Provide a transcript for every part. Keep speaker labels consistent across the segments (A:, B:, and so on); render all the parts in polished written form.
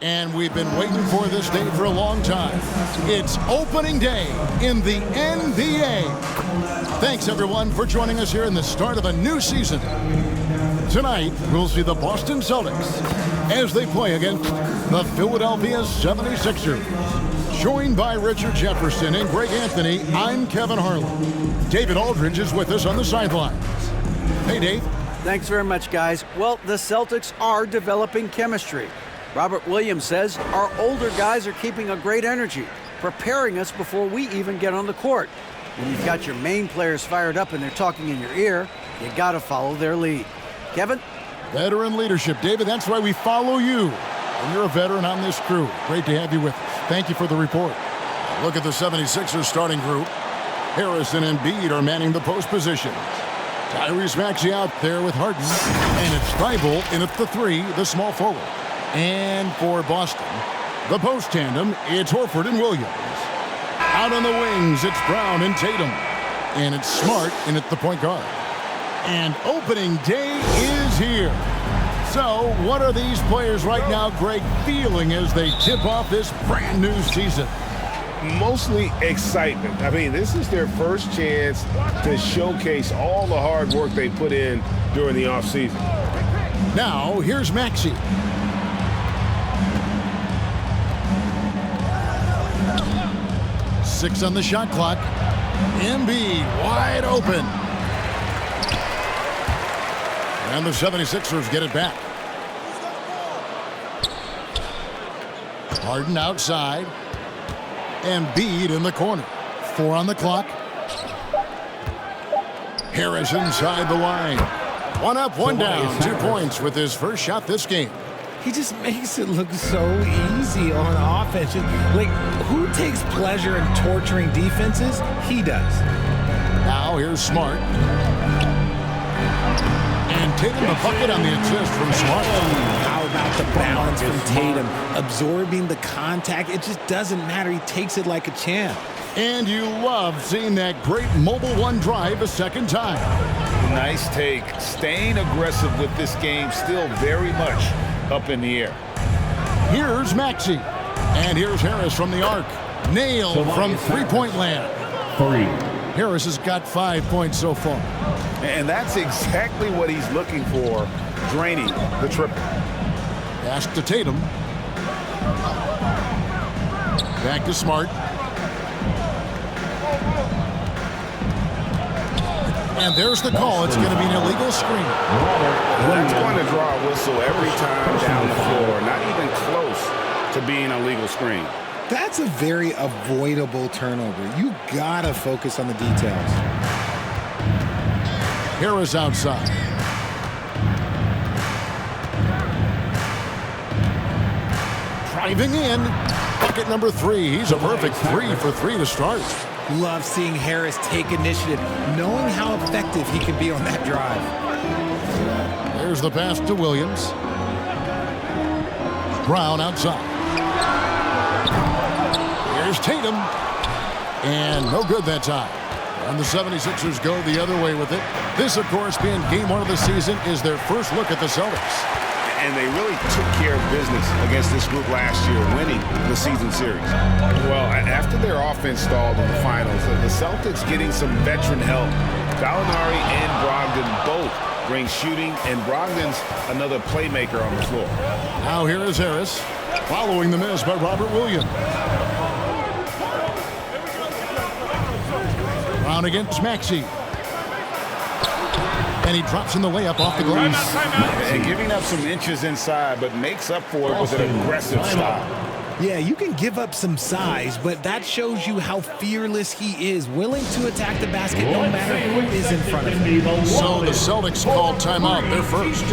A: And we've been waiting for this day for a long time. It's opening day in the NBA. Thanks, everyone, for joining us here in the start of a new season. Tonight, we'll see the Boston Celtics as they play against the Philadelphia 76ers. Joined by Richard Jefferson and Greg Anthony, I'm Kevin Harlan. David Aldridge is with us on the sidelines. Hey, Dave.
B: Thanks very much, guys. Well, the Celtics are developing chemistry. Robert Williams says our older guys are keeping a great energy, preparing us before we even get on the court. When you've got your main players fired up and they're talking in your ear, you got to follow their lead. Kevin?
A: Veteran leadership, David. That's why we follow you. And you're a veteran on this crew. Great to have you with us. Thank you for the report. Look at the 76ers starting group. Harrison and Embiid are manning the post position. Tyrese Maxey out there with Harden. And it's Thibault in at the 3, the small forward. And for Boston, the post tandem, it's Horford and Williams. Out on the wings, it's Brown and Tatum. And it's Smart in at the point guard. And opening day is here. So, what are these players right now, Greg, feeling as they tip off this brand new season?
C: Mostly excitement. I mean, this is their first chance to showcase all the hard work they put in during the offseason.
A: Now, here's Maxey. Six on the shot clock. Embiid wide open. And the 76ers get it back. Harden outside. Embiid in the corner. 4 on the clock. Harris inside the line. 1 up, 1 down. 2 points with his first shot this game.
D: He just makes it look so easy on offense. Like, who takes pleasure in torturing defenses? He does.
A: Now here's Smart. And Tatum the bucket on the assist from Smart.
D: How about the balance from Tatum? Absorbing the contact. It just doesn't matter. He takes it like a champ.
A: And you love seeing that great mobile one drive a second time.
E: Nice take. Staying aggressive with this game, still very much up in the air.
A: Here's Maxey. And here's Harris from the arc. Nailed from three-point land.
F: 3.
A: Harris has got 5 points so far.
E: And that's exactly what he's looking for, draining the triple.
A: Pass to Tatum. Back to Smart. And there's the call. It's going to be an illegal screen.
C: That's going to draw a whistle every time down the floor. Not even close to being a legal screen.
D: That's a very avoidable turnover. You gotta focus on the details.
A: Harris outside. Driving in. Bucket number 3. He's a perfect 3 for 3 to start.
D: Love seeing Harris take initiative, knowing how effective he can be on that drive.
A: There's the pass to Williams. Brown outside. Here's Tatum. And no good that time. And the 76ers go the other way with it. This, of course, being game 1 of the season, is their first look at the Celtics.
C: And they really took care of business against this group last year, winning the season series. Well, after their offense stalled in the finals, the Celtics getting some veteran help. Gallinari and Brogdon both bring shooting, and Brogdon's another playmaker on the floor.
A: Now here is Harris, following the miss by Robert Williams. Brown against Maxey. And he drops in the layup off the glass.
E: And giving up some inches inside, but makes up for it with an aggressive stop.
D: Yeah, you can give up some size, but that shows you how fearless he is, willing to attack the basket no matter who is in front of him.
A: So the Celtics called timeout. They're first.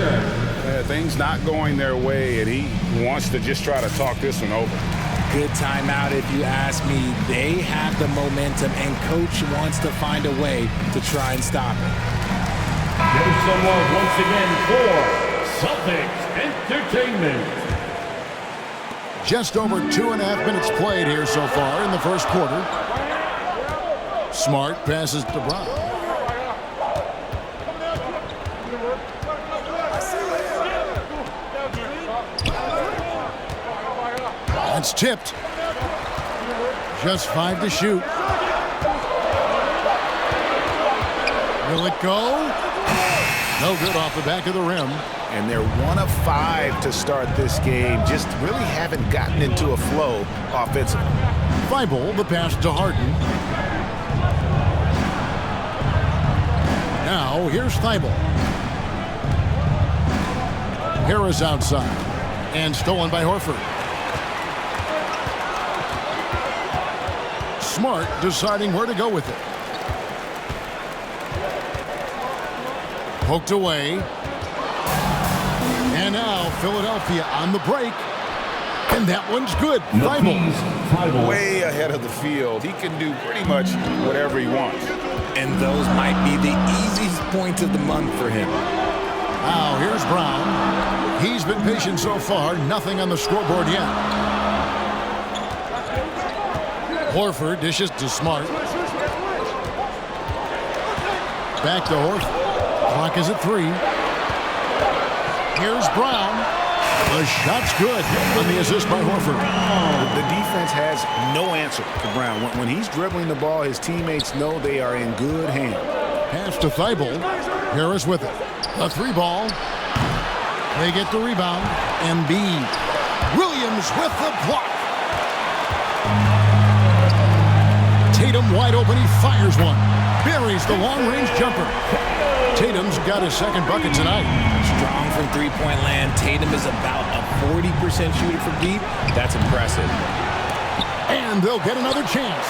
C: Things not going their way, and he wants to just try to talk this one over.
D: Good timeout if you ask me. They have the momentum, and Coach wants to find a way to try and stop it.
F: Give some love once again for Celtics Entertainment.
A: Just over 2.5 minutes played here so far in the first quarter. Smart passes to Brown. It's tipped. Just 5 to shoot. Will it go? No good off the back of the rim.
C: And they're 1 of 5 to start this game. Just really haven't gotten into a flow offensively.
A: Thibault, the pass to Harden. Now, here's Thibault. Harris outside. And stolen by Horford. Smart deciding where to go with it. Poked away. And now Philadelphia on the break. And that one's good. Thibault.
C: Way ahead of the field. He can do pretty much whatever he wants.
D: And those might be the easiest points of the month for him.
A: Now here's Brown. He's been patient so far. Nothing on the scoreboard yet. Horford dishes to Smart. Back to Horford. Clock is at 3. Here's Brown. The shot's good on the assist by Horford.
C: The defense has no answer for Brown. When he's dribbling the ball, his teammates know they are in good hands.
A: Pass to Thibault. Harris with it. A 3-ball. They get the rebound. Embiid. Williams with the block. Tatum wide open. He fires one. Buries the long-range jumper. Tatum's got his second bucket tonight.
D: Strong from three-point land. Tatum is about a 40% shooter from deep. That's impressive.
A: And they'll get another chance.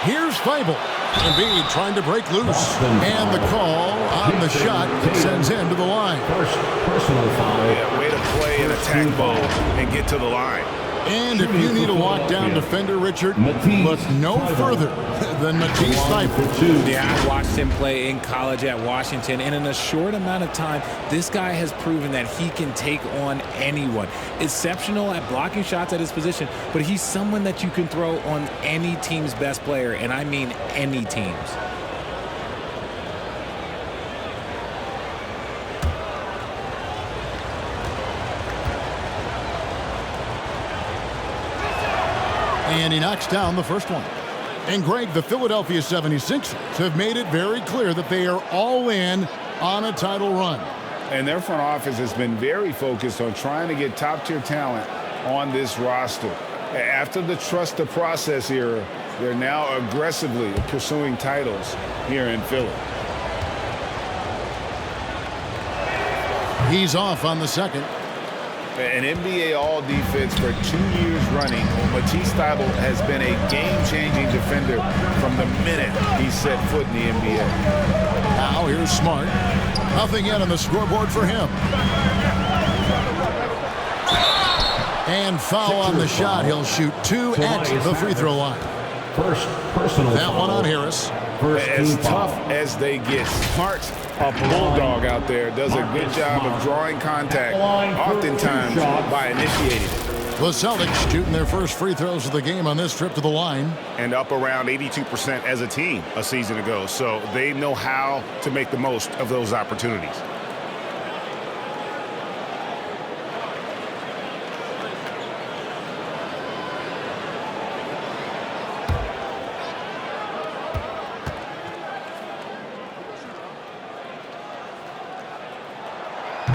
A: Here's Thibault. Embiid trying to break loose. And the call on the shot sends him to the line.
F: Personal foul.
C: Yeah, way to play an attack ball and get to the line.
A: And if you need a lockdown defender, Richard, look no further than Matisse Thybulle.
D: Yeah, I watched him play in college at Washington, and in a short amount of time, this guy has proven that he can take on anyone. Exceptional at blocking shots at his position, but he's someone that you can throw on any team's best player, and I mean any team's.
A: And he knocks down the first one. And Greg, the Philadelphia 76ers have made it very clear that they are all in on a title run.
C: And their front office has been very focused on trying to get top-tier talent on this roster. After the trust the process era, they're now aggressively pursuing titles here in Philly.
A: He's off on the second.
C: An NBA All-Defense for 2 years running, Matisse Thybulle has been a game-changing defender from the minute he set foot in the NBA.
A: Now here's Smart. Nothing yet on the scoreboard for him. And foul on the shot. He'll shoot 2 at the free throw line.
F: First personal
A: That one on Harris.
C: As tough as they get. Smart, a bulldog out there, does a good job of drawing contact, oftentimes by initiating it.
A: The Celtics shooting their first free throws of the game on this trip to the line.
C: And up around 82% as a team a season ago. So they know how to make the most of those opportunities.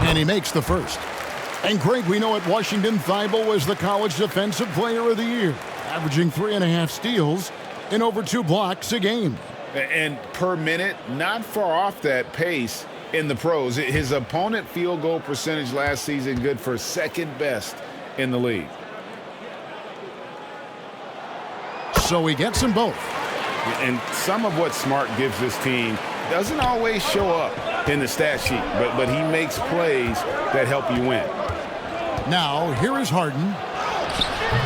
A: And he makes the first. And Greg, we know at Washington, Thybulle was the college defensive player of the year, averaging 3.5 steals and over 2 blocks a game.
C: And per minute, not far off that pace in the pros. His opponent field goal percentage last season good for second best in the league.
A: So he gets them both.
C: And some of what Smart gives this team doesn't always show up in the stat sheet, but he makes plays that help you win.
A: Now, here is Harden.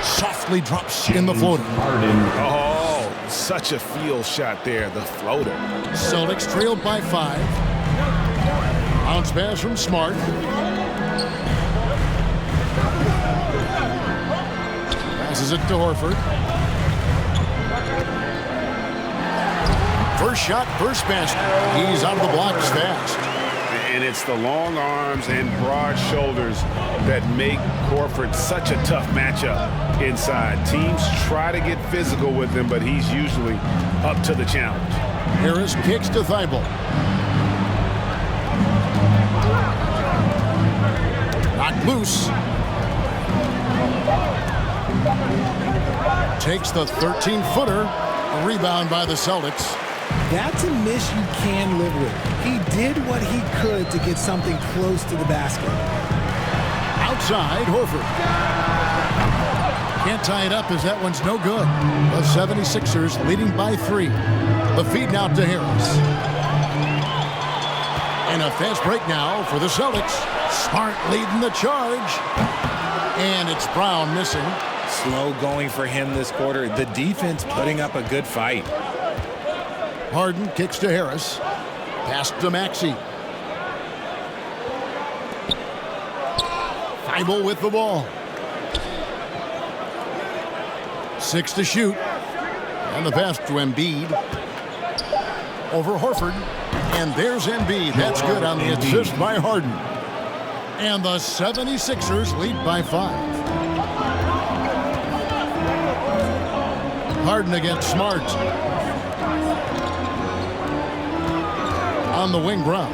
A: Softly drops in the floater.
C: Oh, such a field shot there, the floater.
A: Celtics trailed by 5. Bounce pass from Smart. Passes it to Horford. First shot, first basket. He's out of the blocks fast.
C: And it's the long arms and broad shoulders that make Horford such a tough matchup inside. Teams try to get physical with him, but he's usually up to the challenge.
A: Harris kicks to Thibault. Knocked loose. Takes the 13-footer. A rebound by the Celtics.
D: That's a miss you can live with. He did what he could to get something close to the basket.
A: Outside, Horford. Can't tie it up as that one's no good. The 76ers leading by 3. The feed now to Harris. And a fast break now for the Celtics. Smart leading the charge. And it's Brown missing.
D: Slow going for him this quarter. The defense putting up a good fight.
A: Harden kicks to Harris. Pass to Maxey. Thibault with the ball. 6 to shoot. And the pass to Embiid. Over Horford. And there's Embiid. That's good on the assist by Harden. And the 76ers lead by 5. Harden against Smart. On the wing, Brown.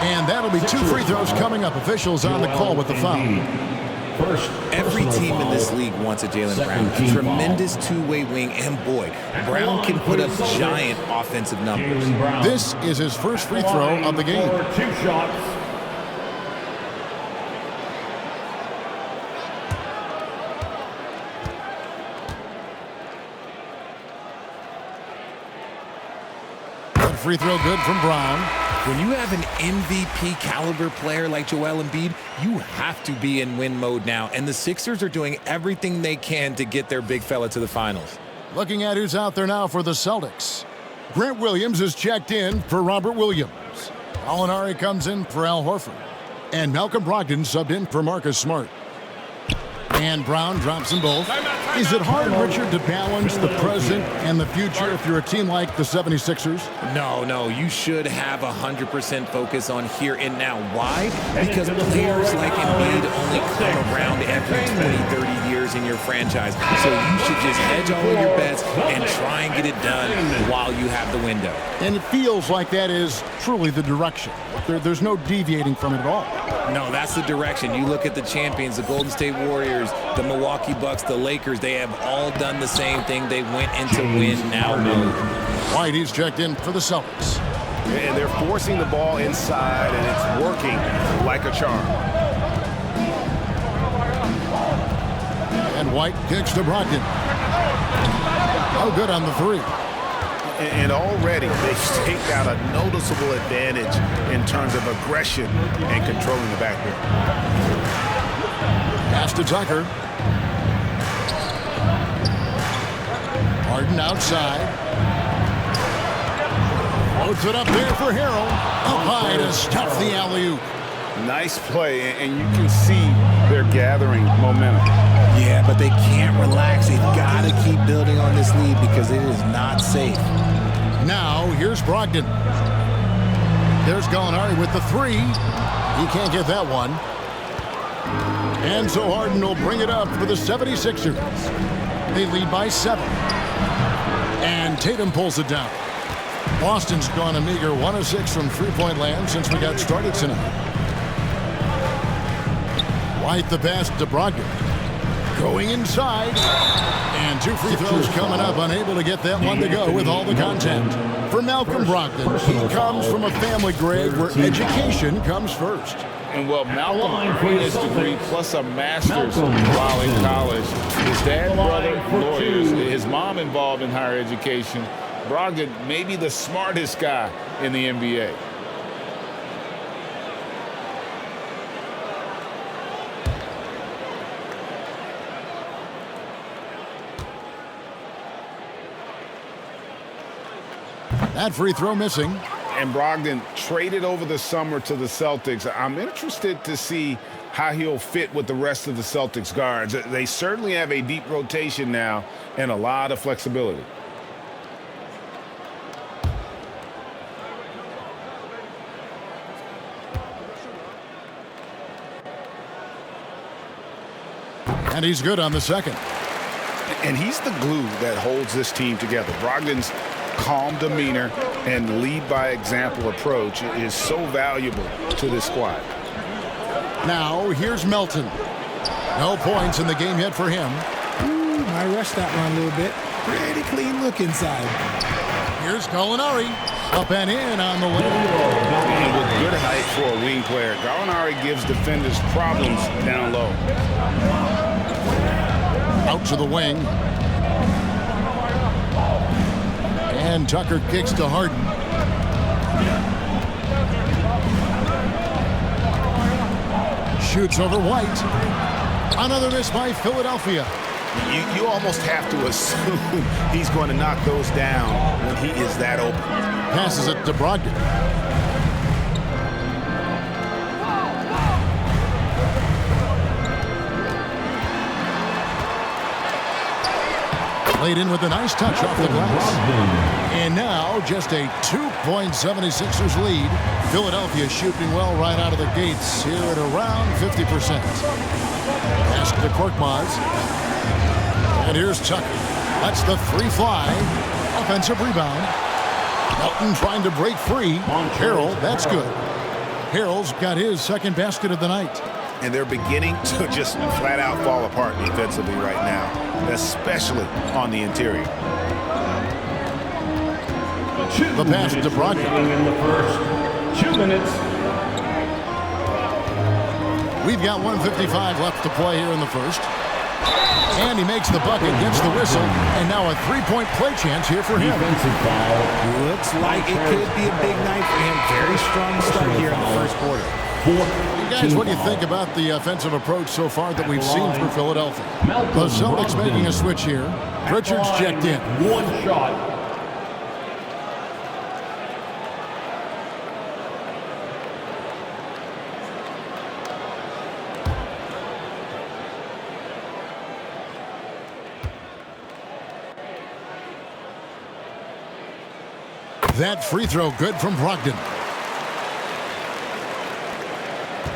A: And that'll be 2 free throws coming up. Officials on the call with the foul.
D: Every team in this league wants a Jaylen Brown. Tremendous two-way wing, and boy, Brown can put up giant offensive numbers.
A: This is his first free throw of the game.
F: 2 shots.
A: Free throw good from Brown.
D: When you have an MVP caliber player like Joel Embiid, you have to be in win mode now, and the Sixers are doing everything they can to get their big fella to the finals.
A: Looking at who's out there now for the Celtics. Grant Williams is checked in for Robert Williams. Gallinari comes in for Al Horford. And Malcolm Brogdon subbed in for Marcus Smart. And Brown drops them both. Is it hard, Richard, to balance the present and the future if you're a team like the 76ers?
D: No, you should have 100% focus on here and now. Why? Because players like Embiid only come around every 20, 30 years in your franchise. So you should just hedge all of your bets and try and get it done while you have the window.
A: And it feels like that is truly the direction. There's no deviating from it at all.
D: No, that's the direction. You look at the champions, the Golden State Warriors, the Milwaukee Bucks, the Lakers. They have all done the same thing. They went into win-now mode.
A: White, he's checked in for the Celtics.
C: And they're forcing the ball inside, and it's working like a charm.
A: And White kicks to Brogdon. Oh, good on the 3.
C: And already they've staked out a noticeable advantage in terms of aggression and controlling the backcourt.
A: Pass to Tucker. Harden outside. Floats it up there for Harrell. Up high to stuff the alley-oop.
C: Nice play, and you can see they're gathering momentum.
D: Yeah, but they can't relax. They've got to keep building on this lead because it is not safe.
A: Now, here's Brogdon. There's Gallinari with the 3. He can't get that one. And so Harden will bring it up for the 76ers. They lead by 7. And Tatum pulls it down. Boston's gone a meager 1 of 6 from three-point land since we got started tonight. White the pass to Brogdon. Going inside. And 2 free throws coming up. Unable to get that one to go with all the contact. For Malcolm Brogdon, he comes from a family, Greg, where education comes first.
E: And well, Malcolm earned his degree plus a master's while in college. His dad, brother, lawyers. His mom involved in higher education. Brogdon may be the smartest guy in the NBA.
A: That free throw missing.
C: And Brogdon traded over the summer to the Celtics. I'm interested to see how he'll fit with the rest of the Celtics guards. They certainly have a deep rotation now and a lot of
A: And he's good on the second.
C: And he's the glue that holds this team together. Brogdon's calm demeanor and lead by example approach is so valuable to this squad.
A: Now here's Melton. No points in the game yet for him.
D: I rushed that one a little bit. Pretty clean look inside.
A: Here's Gallinari. Up and in on the way.
C: And with good height for a wing player, Gallinari gives defenders problems down low.
A: Out to the wing. And Tucker kicks to Harden. Shoots over White. Another miss by Philadelphia.
C: You almost have to assume he's going to knock those down when he is that open.
A: Passes it to Brogdon. Laid in with a nice touch off the glass. And now just a 2-point 76ers lead. Philadelphia shooting well right out of the gates here at around 50%. Pass to Korkmaz. And here's Tucker. That's the three fly. Offensive rebound. Melton trying to break free. Harrell, that's good. Harrell's got his second basket of the night.
C: And they're beginning to just flat out fall apart defensively right now, especially on the interior.
A: The pass to Brogdon.
F: In the first 2 minutes.
A: We've got 1:55 left to play here in the first. And he makes the bucket, gets the whistle, and now a three-point play chance here for him.
F: Defensive foul.
D: Looks like it could be a big night for him. Very strong start here in the first quarter.
A: Guys, what do you think about the offensive approach so far that we've seen for Philadelphia? The Celtics making a switch here. Pritchard's checked in.
F: One shot.
A: That free throw good from Brogdon.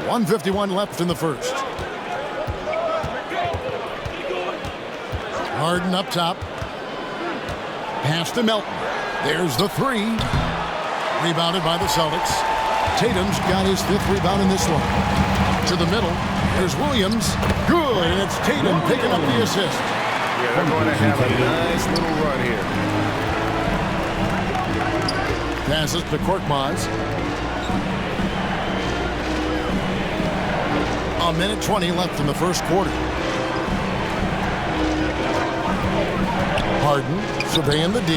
A: 1:51 left in the first. Harden up top. Pass to Melton. There's the three. Rebounded by the Celtics. Tatum's got his fifth rebound in this one. To the middle. There's Williams. Good, and it's Tatum picking up the assist.
C: Yeah, they're going to have a nice little run here.
A: Passes to Korkmaz. A minute 20 left in the first quarter. Harden surveying the D.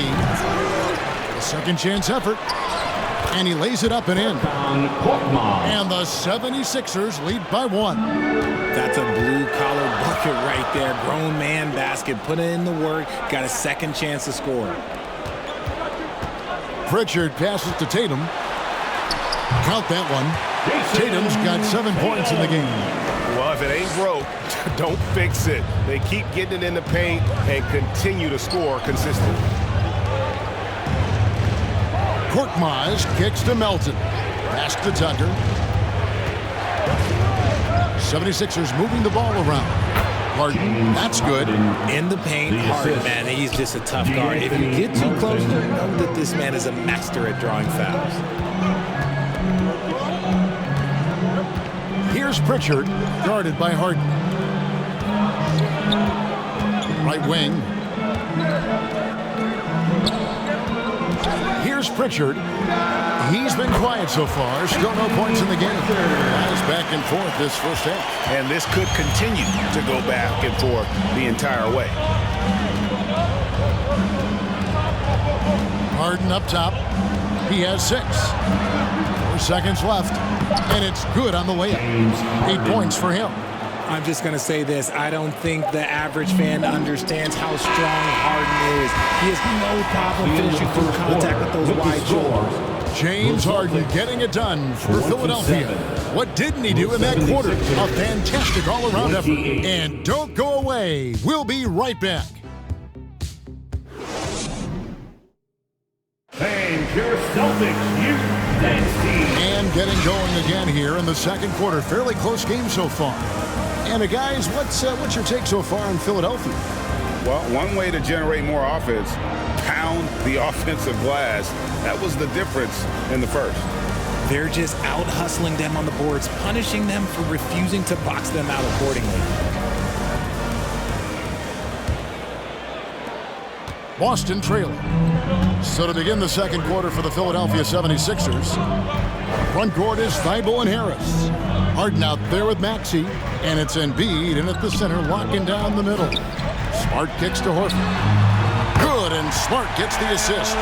A: A second chance effort. And he lays it up and in. And the 76ers lead by 1.
D: That's a blue-collar bucket right there. Grown man basket. Put in the work. Got a second chance to score.
A: Pritchard passes to Tatum. Count that one. Tatum's got 7 points in the game.
C: Well, if it ain't broke, don't fix it. They keep getting it in the paint and continue to score consistently.
A: Korkmaz kicks to Melton. Pass to Tucker. 76ers moving the ball around. Harden, that's good.
D: In the paint, Harden, man, he's just a tough guard. If you get too close, you know that this man is a master at drawing fouls.
A: Here's Pritchard, guarded by Harden. Right wing. Here's Pritchard. He's been quiet so far. Still no points in the game. Nice back and forth this first half.
C: And this could continue to go back and forth the entire way.
A: Harden up top. He has 6. 4 seconds left. And it's good on the layup. 8 points for him.
D: I'm just going to say this. I don't think the average fan understands how strong Harden is. He has no problem finishing through contact with those wide shoulders.
A: James Harden getting it done for Philadelphia. What didn't he do in that quarter? A fantastic all-around effort. And don't go away. We'll be right back.
F: And your Celtics, you dance team.
A: And getting going again here in the second quarter. Fairly close game so far. And guys, what's your take so far on Philadelphia?
C: Well, one way to generate more offense, pound the offensive glass. That was the difference in the first.
D: They're just out hustling them on the boards, punishing them for refusing to box them out accordingly.
A: Boston trailing. So to begin the second quarter for the Philadelphia 76ers, front court is Thibault and Harris. Harden out there with Maxey, and it's Embiid in at the center, locking down the middle. Smart kicks to Horford. Good, and Smart gets the assist.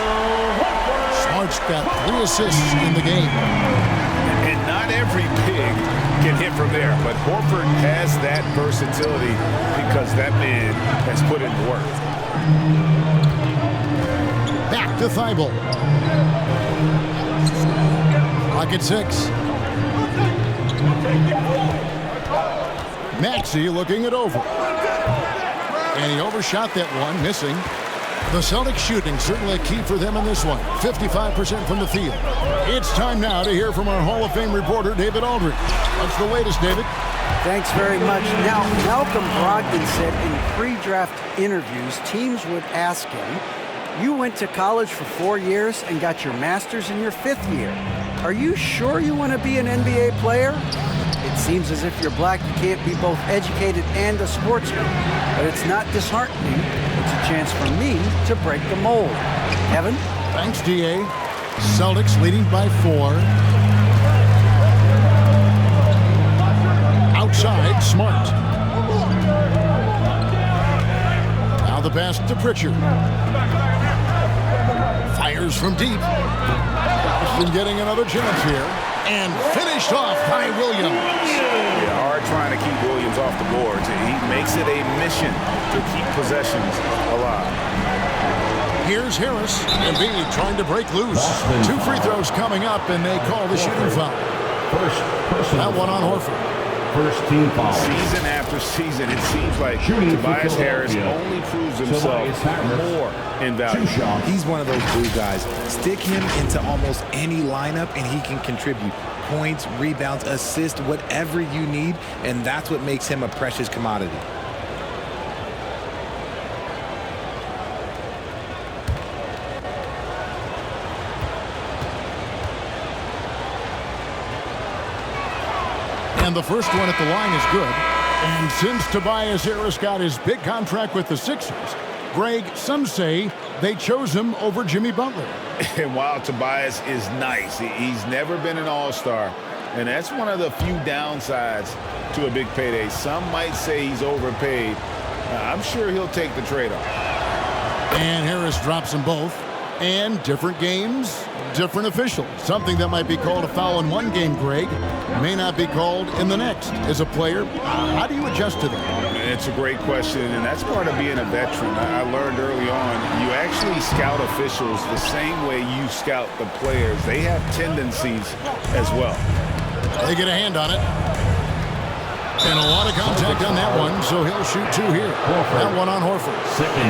A: Smart's got 3 assists in the game.
C: And not every big can hit from there, but Horford has that versatility because that man has put in the work.
A: Back to Thibault. Clock at 6. Maxey looking it over. And he overshot that one, missing. The Celtics shooting certainly a key for them in this one. 55% from the field. It's time now to hear from our Hall of Fame reporter, David Aldridge. What's the latest, David?
B: Thanks very much. Now, Malcolm Brogdon said in pre-draft interviews, teams would ask him, you went to college for 4 years and got your master's in your 5th year. Are you sure you want to be an NBA player? It seems as if you're black, you can't be both educated and a sportsman. But it's not disheartening. It's a chance for me to break the mold. Evan?
A: Thanks, D.A. Celtics leading by 4. Outside, Smart. Now the pass to Pritchard. Fires from deep. Boston getting another chance here. And finished off by Williams.
C: Yeah, hard trying to keep Williams off the boards. He makes it a mission to keep possessions alive.
A: Here's Harris. Embiid trying to break loose. 2 free throws coming up, and they call the shooting foul. That one on Horford.
F: First team foul.
C: Season after season, it seems like Tobias Harris only proves himself more in value.
D: He's one of those blue guys. Stick him into almost any lineup, and he can contribute points, rebounds, assists, whatever you need, and that's what makes him a precious commodity.
A: And the first one at the line is good. And since Tobias Harris got his big contract with the Sixers, Greg, some say they chose him over Jimmy Butler.
C: And while Tobias is nice, he's never been an all-star. And that's one of the few downsides to a big payday. Some might say he's overpaid. I'm sure he'll take the trade-off.
A: And Harris drops them both. And different games, different officials. Something that might be called a foul in one game, Greg, may not be called in the next. As a player, how do you adjust to that?
C: It's a great question, and that's part of being a veteran. I learned early on, you actually scout officials the same way you scout the players. They have tendencies as well.
A: They get a hand on it. And a lot of contact on that one, so he'll shoot 2 here. That one on Horford.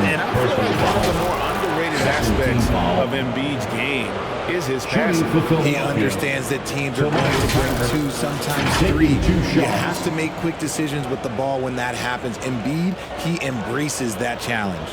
C: And I feel like one of the more underrated aspects of Embiid's game is his passing.
D: He understands that teams are going to bring 2, sometimes 3. You have to make quick decisions with the ball when that happens. Embiid, he embraces that challenge.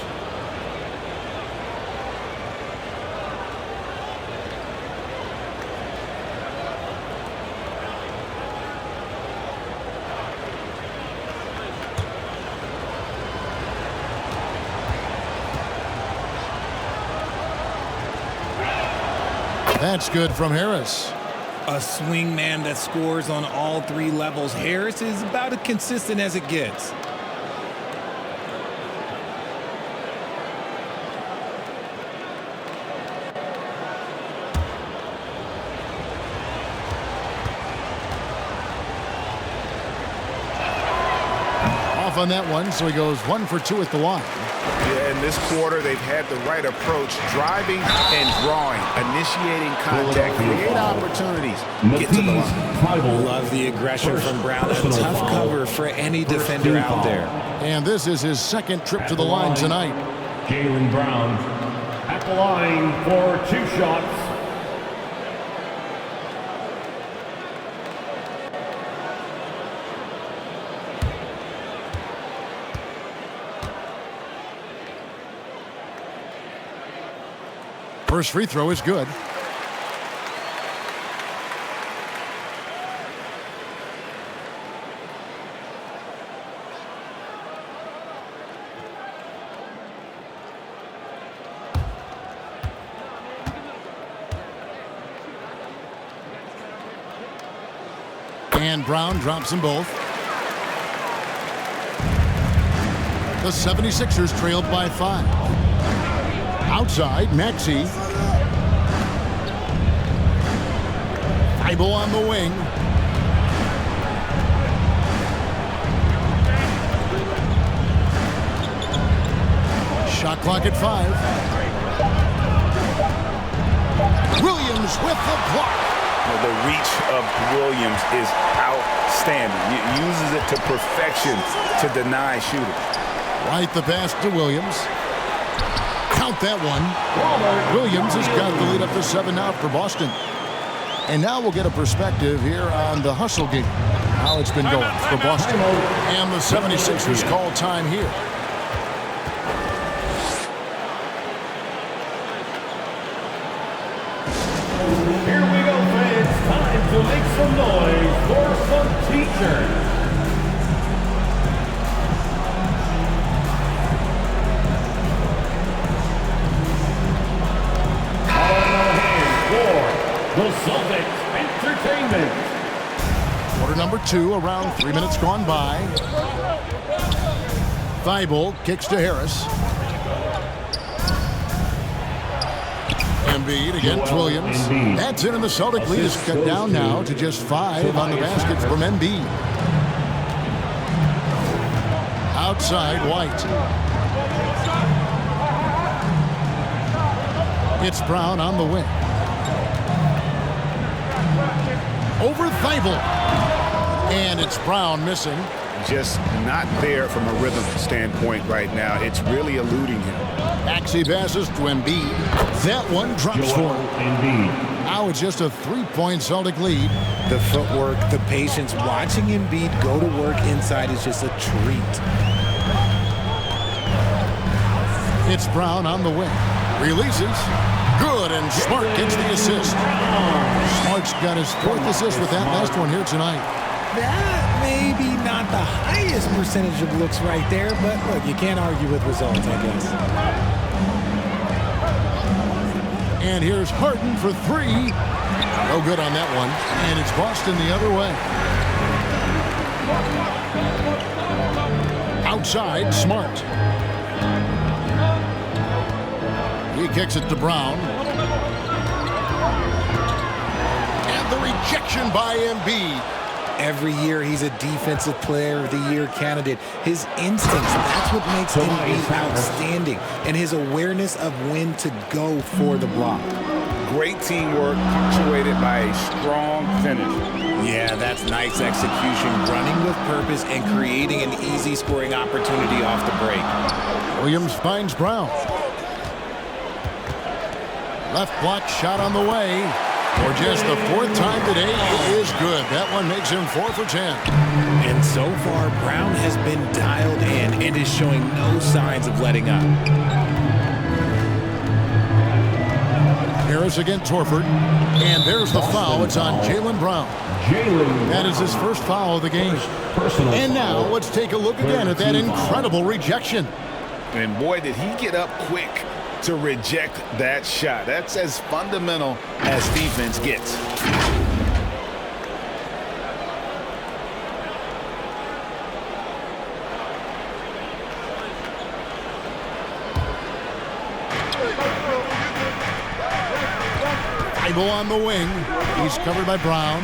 A: That's good from Harris.
D: A swing man that scores on all 3 levels. Harris is about as consistent as it gets.
A: Off on that one, so he goes 1 for 2 at the line.
C: Yeah, in this quarter, they've had the right approach, driving and drawing, initiating contact, create opportunities, get to the line.
D: Love the aggression from Brown. A tough cover for any defender out there.
A: And this is his second trip to the line tonight.
F: Jaylen Brown at the line for 2 shots.
A: First free throw is good. And Brown drops them both. The 76ers trailed by 5. Outside, Maxey. Thibault on the wing. Shot clock at 5. Williams with the block.
C: The reach of Williams is outstanding. He uses it to perfection to deny shooters.
A: Right the pass to Williams. Count that one. Williams has got the lead up to 7 now for Boston. And now we'll get a perspective here on the hustle game. How it's been going for Boston. And the 76ers call time here.
F: Here we go, fans. Time to make some noise for some teachers. The Celtics Entertainment.
A: Quarter number 2, around 3 minutes gone by. Thibault kicks to Harris. Embiid against Williams. That's in, and the Celtic lead is cut down now to just 5 on the basket from Embiid. Outside, White. It's Brown on the wing. Over Thibault. And it's Brown missing.
C: Just not there from a rhythm standpoint right now. It's really eluding him.
A: Maxey passes to Embiid. That one drops for him. Now it's just a 3-point Celtic lead.
D: The footwork, the patience, watching Embiid go to work inside is just a treat.
A: It's Brown on the wing. Releases. Good, and Smart gets the assist. Smart's got his 4th assist with that last one here tonight.
D: That may be not the highest percentage of looks right there, but look, you can't argue with results, I guess.
A: And here's Harden for 3. No good on that one. And it's Boston the other way. Outside, Smart. He kicks it to Brown. And the rejection by Embiid.
D: Every year he's a Defensive Player of the Year candidate. His instincts, that's what makes Embiid outstanding. And his awareness of when to go for the block.
C: Great teamwork punctuated by a strong finish.
D: Yeah, that's nice execution, running with purpose and creating an easy scoring opportunity off the break.
A: Williams finds Brown. Left block shot on the way. For just the 4th time today, it is good. That one makes him 4 for 10.
D: And so far, Brown has been dialed in and is showing no signs of letting up.
A: Harris against Horford. And there's the foul. It's on Jaylen Brown. That is his first foul of the game. And now let's take a look again at that incredible rejection.
C: And boy, did he get up quick to reject that shot. That's as fundamental as defense gets.
A: Thibault on the wing. He's covered by Brown.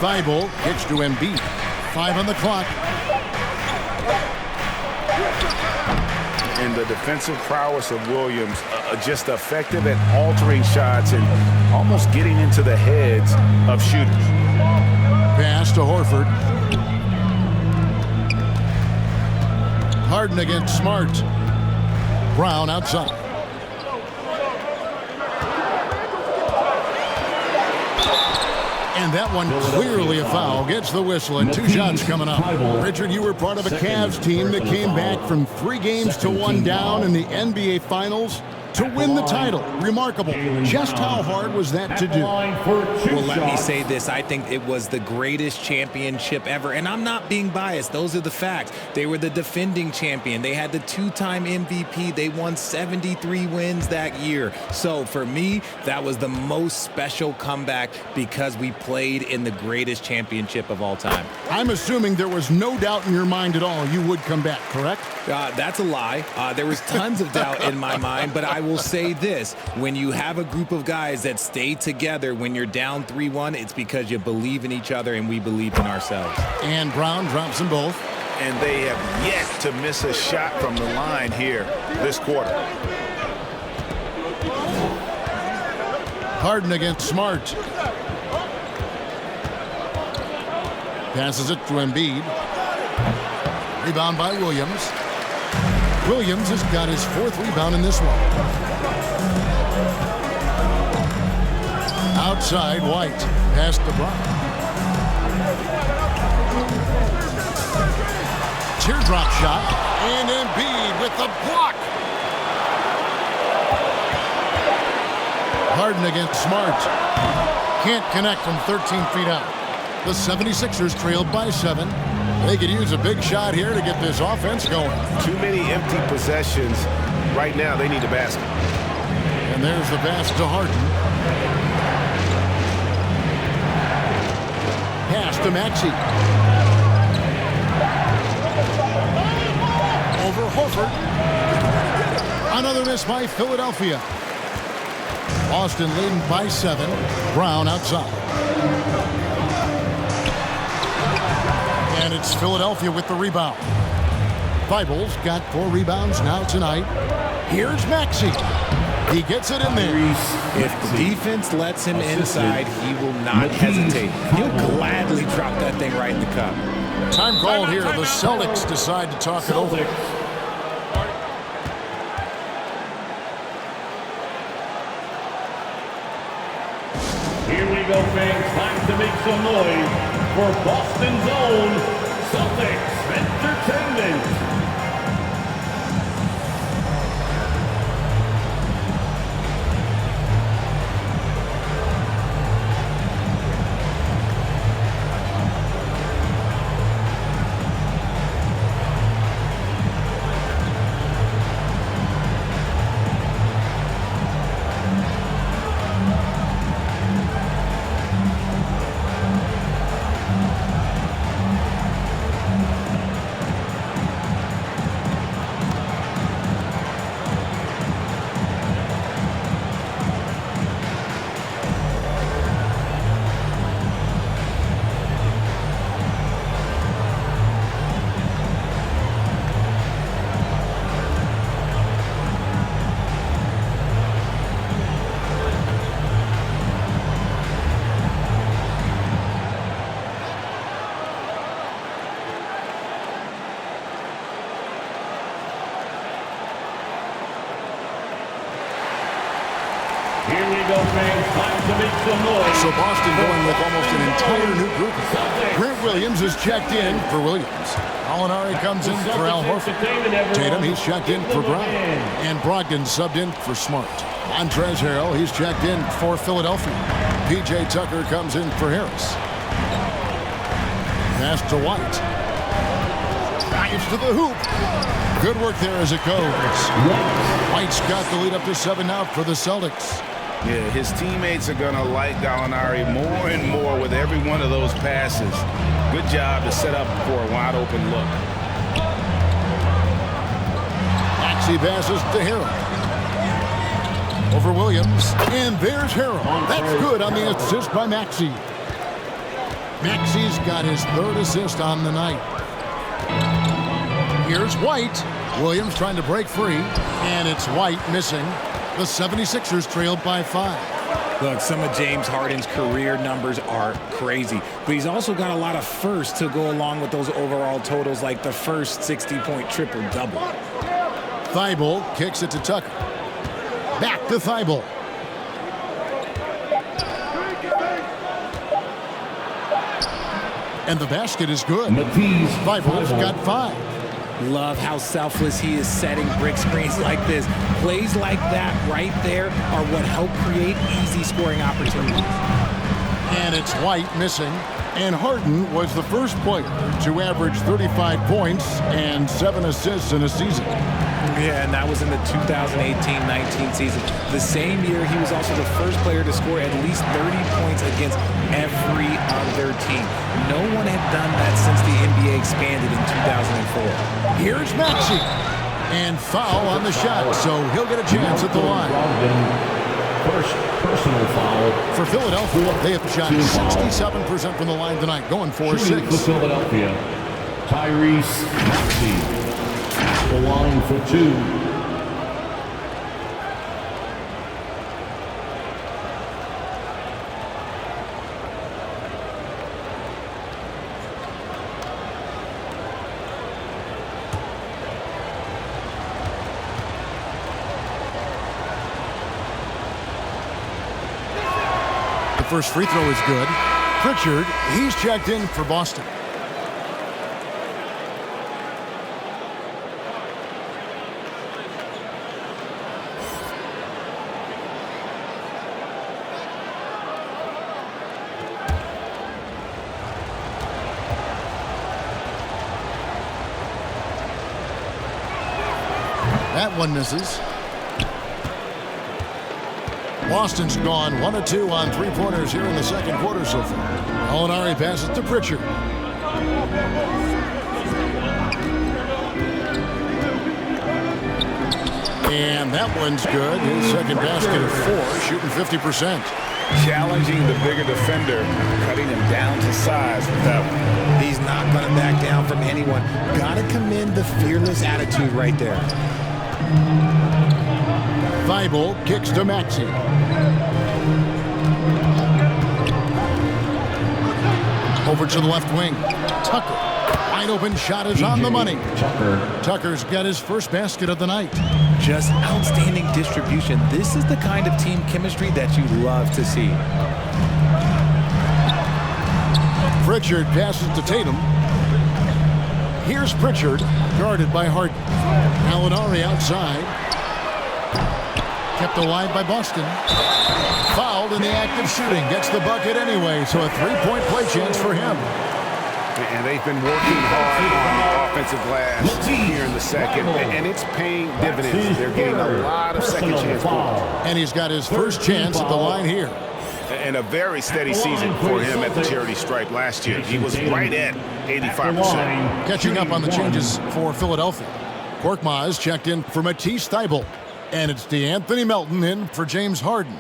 A: Thibault kicks to Embiid. 5 on the clock.
C: And the defensive prowess of Williams, just effective at altering shots and almost getting into the heads of shooters.
A: Pass to Horford. Harden against Smart. Brown outside. And that one clearly a foul. Gets the whistle and 2 shots coming up. Richard, you were part of a Cavs team that came back from 3 games to 1 down in the NBA Finals. to win the title. Remarkable. Just how hard was that to do?
D: Well, let me say this. I think it was the greatest championship ever. And I'm not being biased. Those are the facts. They were the defending champion. They had the 2-time MVP. They won 73 wins that year. So for me, that was the most special comeback because we played in the greatest championship of all time.
A: I'm assuming there was no doubt in your mind at all you would come back, correct?
D: That's a lie. There was tons of doubt in my mind, but I will say this. When you have a group of guys that stay together when you're down 3-1, it's because you believe in each other and we believe in ourselves.
A: And Brown drops them both.
C: And they have yet to miss a shot from the line here this quarter.
A: Harden against Smart. Passes it to Embiid. Rebound by Williams. Williams has got his 4th rebound in this one. Outside, White. Past the Brown. Teardrop shot. And Embiid with the block. Harden against Smart. Can't connect from 13 feet out. The 76ers trailed by 7. They could use a big shot here to get this offense going.
C: Too many empty possessions. Right now, they need a basket.
A: And there's the pass to Harden. Pass to Maxey. Over Horford. Another miss by Philadelphia. Boston leading by 7. Brown outside. And it's Philadelphia with the rebound. Thibault's got 4 rebounds now tonight. Here's Maxey. He gets it in there.
D: If the defense lets him inside, he will not hesitate. He'll gladly drop that thing right in the cup.
A: Time called here. The Celtics decide to talk it over.
F: Here we go, fans. Time to make some noise for Boston's own Celtics Entertainment. Here we go, fans. Time to make some noise.
A: So Boston going with almost an entire new group. Grant Williams is checked in for Williams. Gallinari comes in for Al Horford. Tatum, he's checked in for Brown. And Brogdon subbed in for Smart. Montrezl Harrell, he's checked in for Philadelphia. P.J. Tucker comes in for Harris. Pass to White. Drives to the hoop. Good work there as it goes. White's got the lead up to 7 now for the Celtics.
C: Yeah, his teammates are going to like Gallinari more and more with every one of those passes. Good job to set up for a wide-open look.
A: Maxey passes to Harrell. Over Williams. And there's Harrell. That's good on the assist by Maxey. Maxey's got his 3rd assist on the night. Here's White. Williams trying to break free. And it's White missing. The 76ers trailed by 5.
D: Look, some of James Harden's career numbers are crazy, but he's also got a lot of firsts to go along with those overall totals, like the first 60-point triple-double.
A: Thibault kicks it to Tucker. Back to Thibault. And the basket is good. Thibault's got 5.
D: Love how selfless he is setting brick screens like this. Plays like that right there are what help create easy scoring opportunities.
A: And it's White missing. And Harden was the first player to average 35 points and 7 assists in a season.
D: Yeah, and that was in the 2018-19 season. The same year, he was also the first player to score at least 30 points against every other team. No one had done that since the NBA expanded in 2004.
A: Here's Maxey. And foul on the shot, so he'll get a chance at the line.
F: First personal foul.
A: For Philadelphia, they have shot 67% from the line tonight, going 4-6.
F: For Philadelphia, Tyrese Maxey. The line for 2.
A: The first free throw is good. Pritchard, he's checked in for Boston. That one misses. Boston's gone 1 of 2 on three-pointers here in the second quarter so far. Gallinari passes to Pritchard. And that one's good. His second basket of 4, shooting 50%.
C: Challenging the bigger defender, cutting him down to size with that one.
D: He's not going to back down from anyone. Got to commend the fearless attitude right there.
A: Thibault kicks to Maxey. Over to the left wing. Tucker. Wide open shot is on the money. Tucker's got his first basket of the night.
D: Just outstanding distribution. This is the kind of team chemistry that you love to see.
A: Pritchard passes to Tatum. Here's Pritchard, guarded by Harden. Gallinari outside. Kept alive by Boston. Fouled in the act of shooting. Gets the bucket anyway, so a three-point play chance for him.
C: And they've been working hard on the offensive glass here in the second, and it's paying dividends. They're getting a lot of second-chance points.
A: And he's got his first chance at the line here.
C: And a very steady season for him at the charity stripe last year. He was right at 85%.
A: Catching up on the changes for Philadelphia. Korkmaz checked in for Matisse Thybulle. And it's DeAnthony Melton in for James Harden.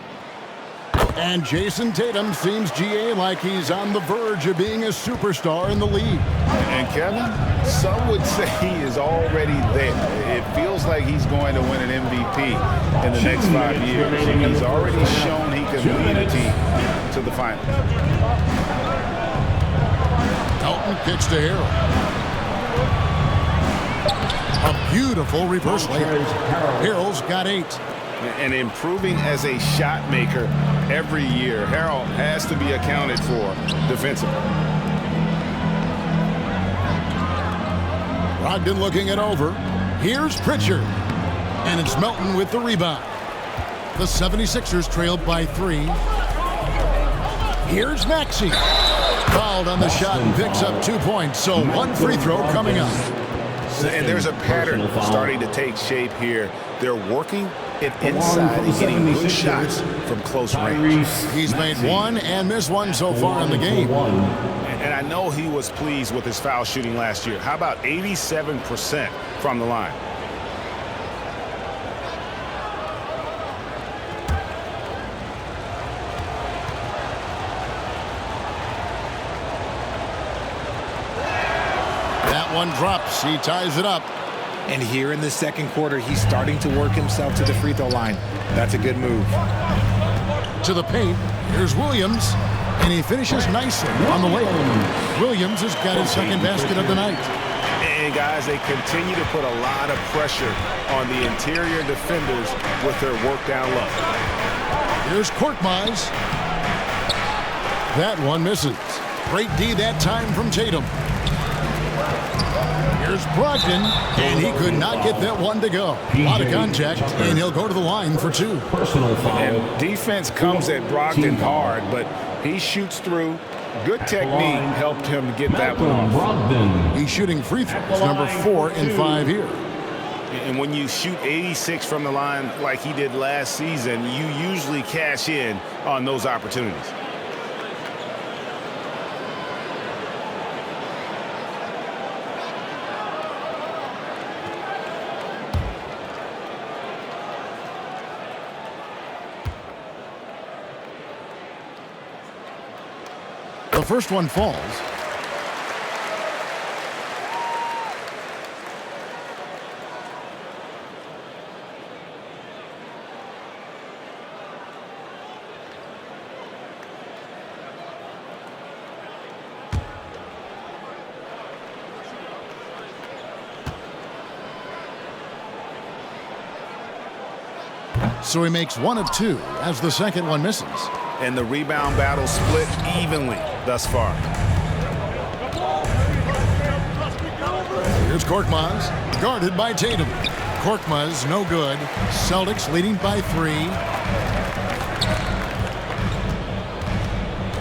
A: And Jason Tatum seems, GA, like he's on the verge of being a superstar in the league.
C: And Kevin, some would say he is already there. It feels like he's going to win an MVP in the next 5 years. And he's already shown he can lead a team to the finals.
A: Melton kicks to Harrell. A beautiful reversal. Harrell's got 8.
C: And improving as a shot maker every year. Harrell has to be accounted for defensively.
A: Brogdon looking it over. Here's Pritchard. And it's Melton with the rebound. The 76ers trailed by 3. Here's Maxey. Fouled on the shot and picks up 2 points. So 1 free throw coming up.
C: And there's a pattern starting to take shape here. They're working it inside and getting good shots from close range.
A: He's made 1 and missed 1 so far in the game.
C: And I know he was pleased with his foul shooting last year. How about 87% from the line?
A: That one drops. He ties it up.
D: And here in the second quarter, he's starting to work himself to the free throw line. That's a good move.
A: To the paint. Here's Williams. And he finishes nicely on the layup. Williams has got his second basket of the night.
C: And guys, they continue to put a lot of pressure on the interior defenders with their work down low.
A: Here's Korkmaz. That one misses. Great D that time from Tatum. Here's Brogdon, and he could not get that one to go. A lot of contact, and he'll go to the line for 2.
F: Personal foul.
C: And defense comes at Brogdon hard, but he shoots through. Good technique helped him to get that one off.
F: Brogdon.
A: He's shooting free throws, number 4 and 5 here.
C: And when you shoot 86 from the line like he did last season, you usually cash in on those opportunities.
A: The first one falls. So he makes 1 of 2 as the second one misses.
C: And the rebound battle split evenly thus far.
A: Here's Korkmaz, guarded by Tatum. Korkmaz, no good. Celtics leading by 3.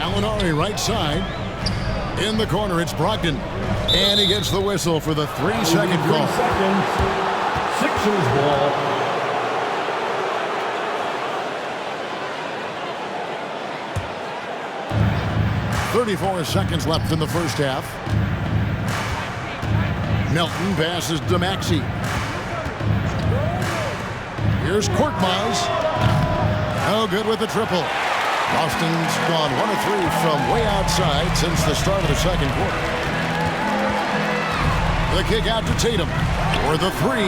A: Gallinari right side. In the corner, it's Brogdon. And he gets the whistle for the 3-second call.
F: 3 seconds. Sixers ball.
A: 34 seconds left in the first half. Melton passes to Maxey. Here's Korkmaz. No good with the triple. Boston's gone 1 of 3 from way outside since the start of the second quarter. The kick out to Tatum for the 3.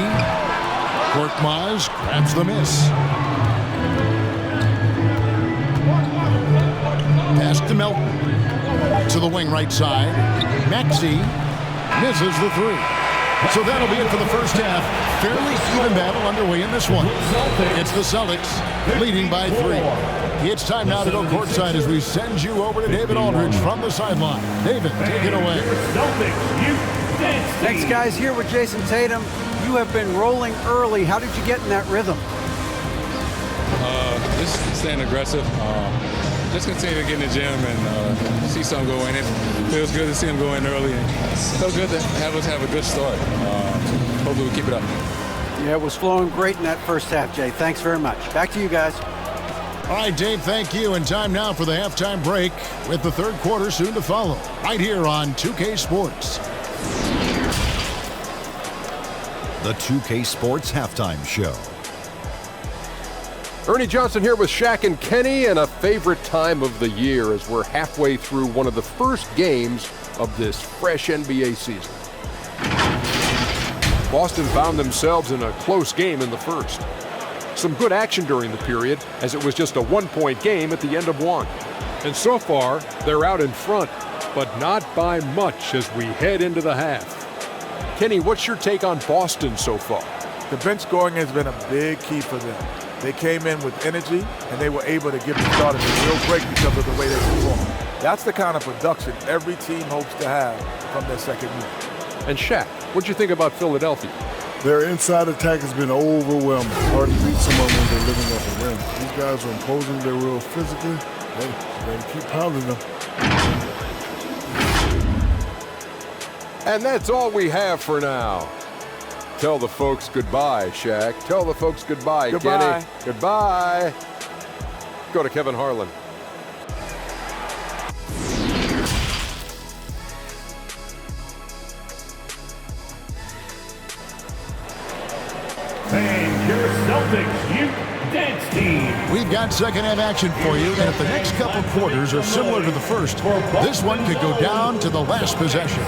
A: Korkmaz grabs the miss. Pass to Melton. To the wing right side. Maxey misses the 3. So that'll be it for the first half. Fairly even battle underway in this one. It's the Celtics leading by 3. It's time now to go courtside as we send you over to David Aldridge from the sideline. David, take it away.
B: Thanks, guys. Here with Jason Tatum. You have been rolling early. How did you get in that rhythm?
G: Just staying aggressive. Just continue to get in the gym and see some go in. It feels good to see him go in early. And so good to have us have a good start. Hopefully we keep it up.
B: Yeah, it was flowing great in that first half, Jay. Thanks very much. Back to you guys.
A: All right, Dave, thank you. And time now for the halftime break with the third quarter soon to follow. Right here on 2K Sports.
H: The 2K Sports Halftime Show.
I: Ernie Johnson here with Shaq and Kenny, and a favorite time of the year as we're halfway through one of the first games of this fresh NBA season. Boston found themselves in a close game in the first. Some good action during the period, as it was just a one-point game at the end of one. And so far, they're out in front, but not by much as we head into the half. Kenny, what's your take on Boston so far?
J: The bench scoring has been a big key for them. They came in with energy, and they were able to give the starters a real break because of the way they performed. That's the kind of production every team hopes to have from their second unit.
I: And Shaq, what'd you think about Philadelphia?
K: Their inside attack has been overwhelming. Hard to beat someone when they're living off the rim. These guys are imposing. They're real physically. They better keep pounding them.
I: And that's all we have for now. Tell the folks goodbye, Shaq. Tell the folks goodbye,
J: Goodbye.
I: Kenny. Goodbye. Go to Kevin Harlan.
F: And your Celtics Youth Dance Team.
A: We've got second half action for you, and if the next couple quarters are similar to the first, this one could go down to the last possession.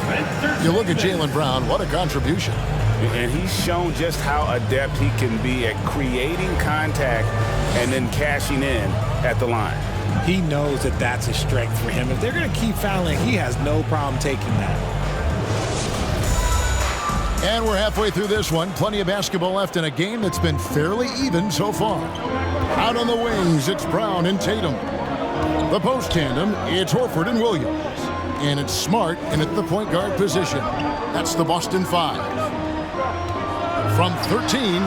A: You look at Jaylen Brown, what a contribution.
C: And he's shown just how adept he can be at creating contact and then cashing in at the line.
D: He knows that that's a strength for him. If they're going to keep fouling, he has no problem taking that.
A: And we're halfway through this one. Plenty of basketball left in a game that's been fairly even so far. Out on the wings, it's Brown and Tatum. The post tandem, it's Horford and Williams. And it's Smart in at the point guard position. That's the Boston 5. From 13,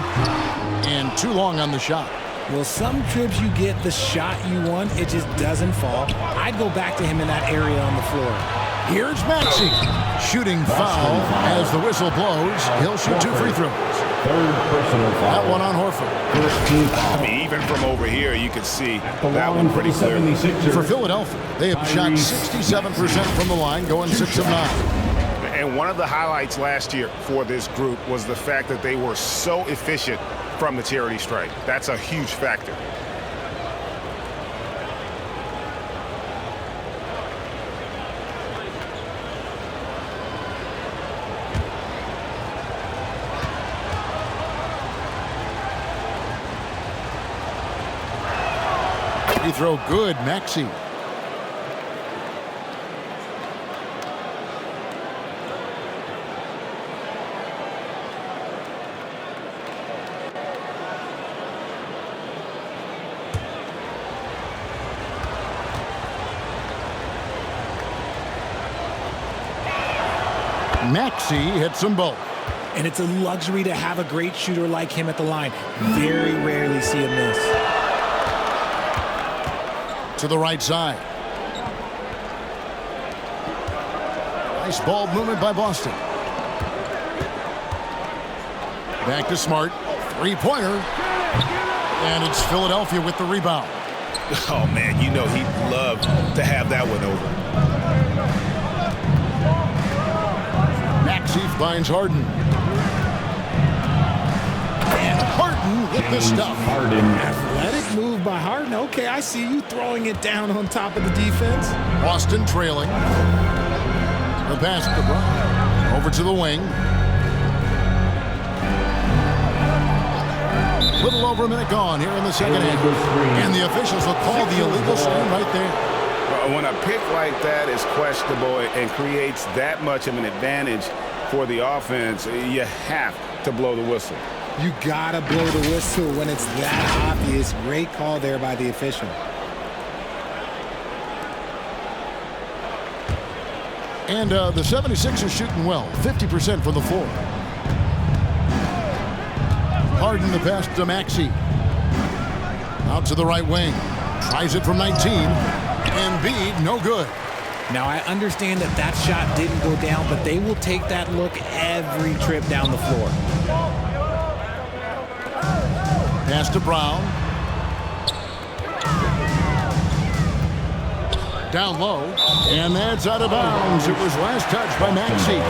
A: and too long on the shot.
D: Well, some trips you get the shot you want, it just doesn't fall. I'd go back to him in that area on the floor.
A: Here's Maxey. Shooting foul as the whistle blows. He'll shoot 2 free throws.
F: Third personal foul.
A: That one on Horford.
F: First team foul.
C: I mean, even from over here, you can see
F: The
C: that
F: line
C: one
F: for
C: pretty
F: the
C: clear.
F: 76ers.
A: For Philadelphia, they have shot 67% from the line, going 6 of 9.
C: And one of the highlights last year for this group was the fact that they were so efficient from the charity stripe. That's a huge factor.
A: Free throw good, Maxey. Maxey hits them both.
D: And it's a luxury to have a great shooter like him at the line. Very rarely see a miss.
A: To the right side. Nice ball movement by Boston. Back to Smart. Three-pointer. And it's Philadelphia with the rebound.
C: Oh, man, you know he'd love to have that one over.
A: Maxey finds Harden. And Harden with the stuff.
D: Athletic move by Harden. Okay, I see you throwing it down on top of the defense.
A: Boston trailing. The pass to Brown. Over to the wing. Little over a minute gone here in the second half. And the officials will call the illegal screen right there.
C: When a pick like that is questionable and creates that much of an advantage for the offense, you have to blow the whistle.
D: You gotta blow the whistle when it's that obvious. Great call there by the official.
A: And the 76ers shooting well, 50% from the floor. Harden the pass to Maxey. Out to the right wing. Tries it from 19. Embiid, no good.
D: Now, I understand that that shot didn't go down, but they will take that look every trip down the floor.
A: Pass to Brown. Down low. And that's out of bounds. It was last touched by Maxey.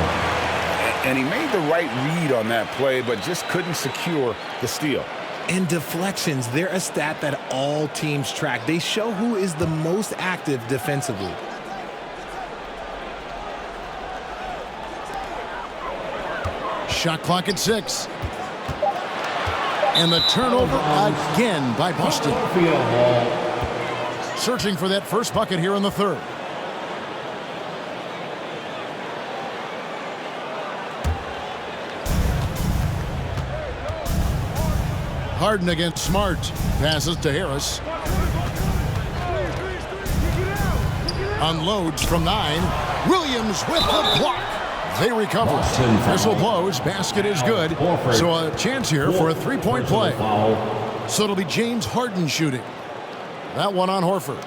C: And he made the right read on that play, but just couldn't secure the steal.
D: And deflections, they're a stat that all teams track. They show who is the most active defensively.
A: Shot clock at 6. And the turnover again by Boston. Searching for that first bucket here in the third. Harden against Smart. Passes to Harris. Unloads from 9. Williams with the block. They recover. Whistle blows. Basket is good. So a chance here for a three-point play. So it'll be James Harden shooting. That one on Horford.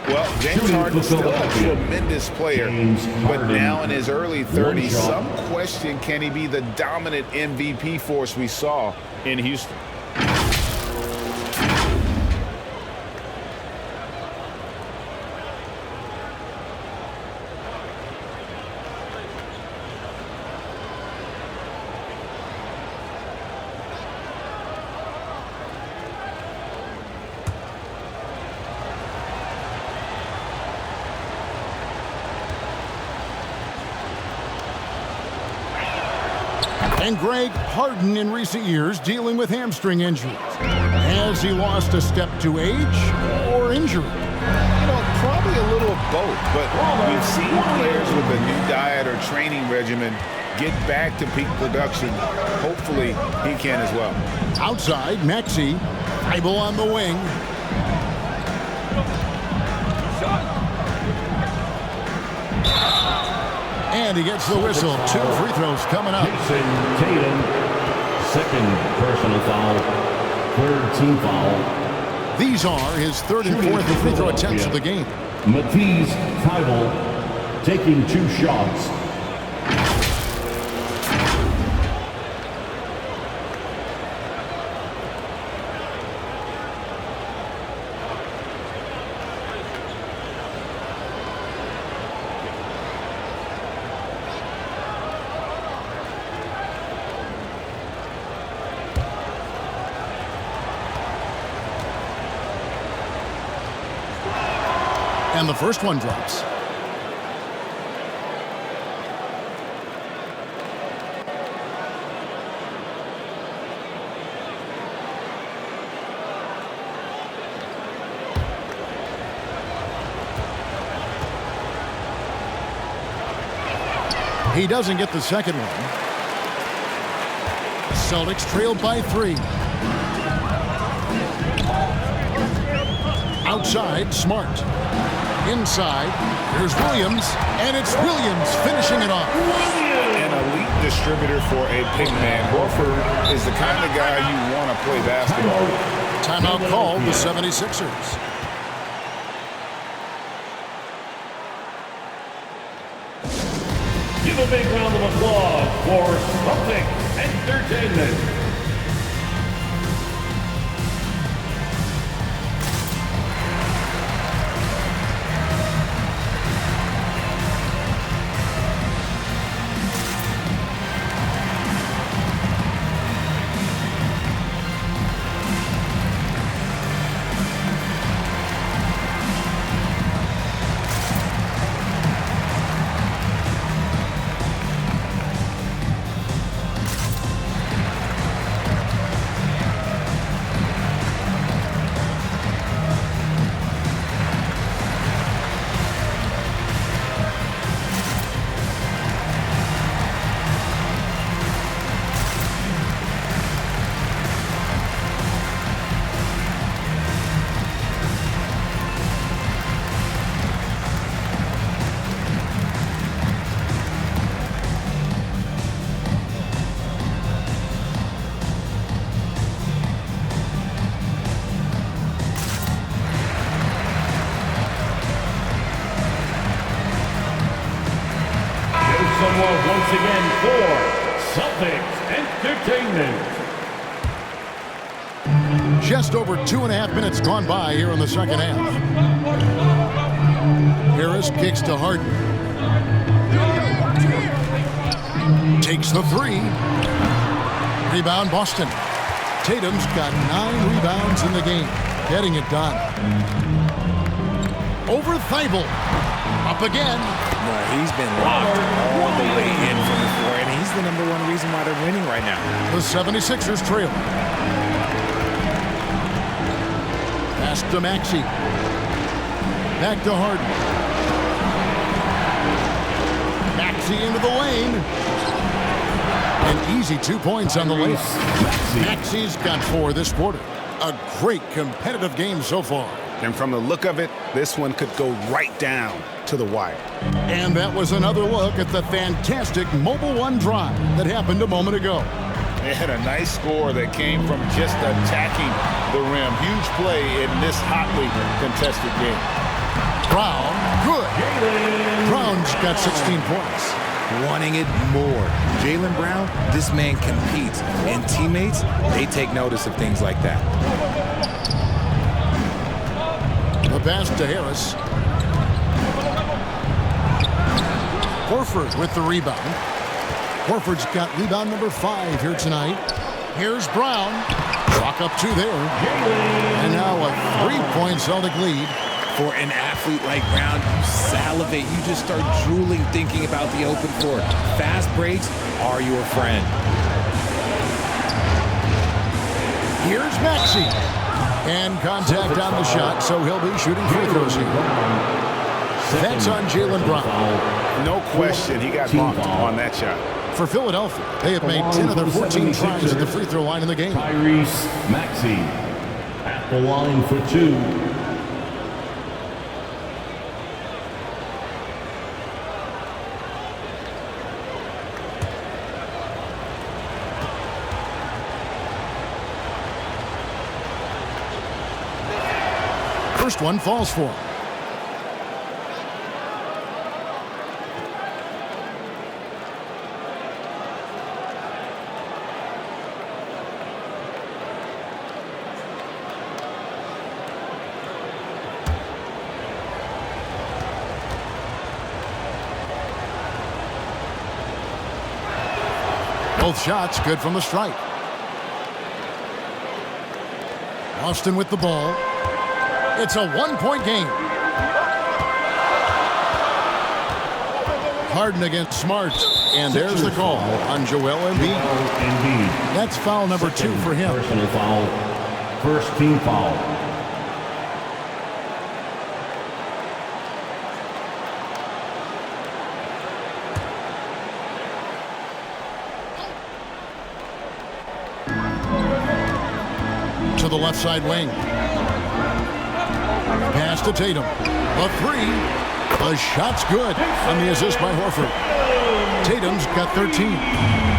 C: Well, James Harden's still a tremendous player, but now in his early 30s, some question, can he be the dominant MVP force we saw in Houston?
A: And Greg, Harden in recent years dealing with hamstring injuries. Has he lost a step to age or injury?
C: You know, probably a little of both, but we've seen players with a new diet or training regimen get back to peak production. Hopefully, he can as well.
A: Outside, Maxey. Bible on the wing. And he gets the whistle. 2 free throws coming up.
F: Jason Tatum, second personal foul, third team foul.
A: These are his third and fourth free throw attempts of the game.
F: Matisse Thybulle taking 2 shots.
A: And the first one drops. He doesn't get the second one. Celtics trailed by 3. Outside, Smart. Inside, here's Williams, and it's Williams finishing it off.
C: An elite distributor for a big man. Horford is the kind of guy you want to play basketball with.
A: Timeout called the 76ers.
F: Give a big round of applause for Celtics Entertainment. Once again for Celtics Entertainment.
A: Just over 2.5 minutes gone by here in the second half. Harris kicks to Harden. Takes the 3. Rebound Boston. Tatum's got 9 rebounds in the game. Getting it done. Over Thybulle. Up again.
D: He's been locked all the way in from the floor, and he's the #1 reason why they're winning right now.
A: The 76ers trail. Pass to Maxey. Back to Harden. Maxey into the lane. An easy 2 points on the layup. Maxey's got 4 this quarter. A great competitive game so far.
C: And from the look of it, this one could go right down to the wire.
A: And that was another look at the fantastic Mobile One drive that happened a moment ago.
C: They had a nice score that came from just attacking the rim. Huge play in this hotly contested game.
A: Brown, good. Brown's got 16 points.
D: Wanting it more. Jaylen Brown, this man competes. And teammates, they take notice of things like that.
A: The pass to Harris. Horford with the rebound. Horford's got rebound number 5 here tonight. Here's Brown. Clock up 2 there. And now a 3-point Celtic lead.
D: For an athlete like Brown, you salivate. You just start drooling thinking about the open floor. Fast breaks are your friend.
A: Here's Maxey. And contact on the shot, so he'll be shooting free throws here. That's on Jaylen Brown.
C: No question, he got bumped on that shot.
A: For Philadelphia, they have made 10 of their 14 tries at the free throw line in the game.
F: Tyrese Maxey at the line for 2.
A: first one falls for him. Both shots good from the stripe. Boston with the ball. It's a one-point game. Harden against Smart. And there's the call on Joel Embiid. That's foul number 2 for him.
F: Personal foul. First team foul.
A: To the left side wing. Pass to Tatum. A 3. The shot's good on the assist by Horford. Tatum's got 13.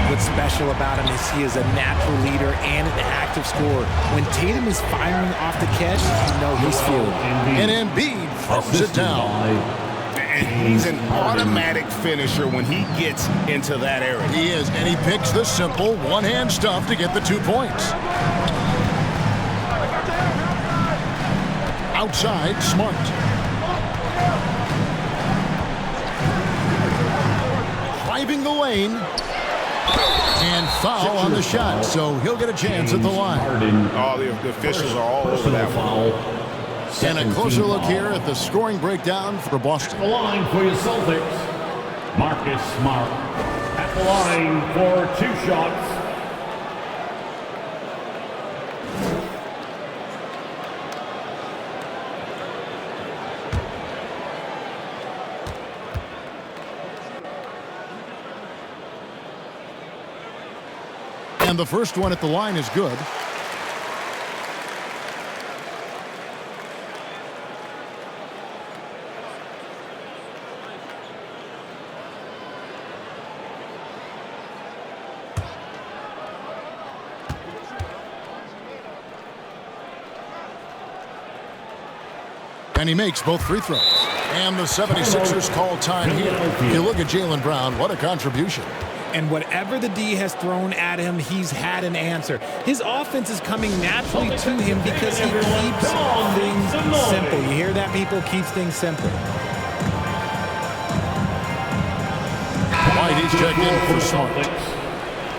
D: What's special about him is he is a natural leader and an active scorer. When Tatum is firing off the catch, you know he's feeling it.
A: And Embiid throws it down.
C: And he's an automatic finisher when he gets into that area.
A: He is, and he picks the simple one-hand stuff to get the 2 points. Outside, Smart. Driving the lane. And foul on the shot, so he'll get a chance at the line.
C: All the officials are all over that one.
A: And a closer look here at the scoring breakdown for Boston.
F: The line for your Celtics, Marcus Smart. At the line for 2 shots.
A: And the first one at the line is good. And he makes both free throws. And the 76ers call time here. You look at Jaylen Brown, what a contribution.
D: And whatever the D has thrown at him, he's had an answer. His offense is coming naturally to him because he keeps things simple. You hear that, people? Keeps things simple.
A: White, he's checked in for Smart.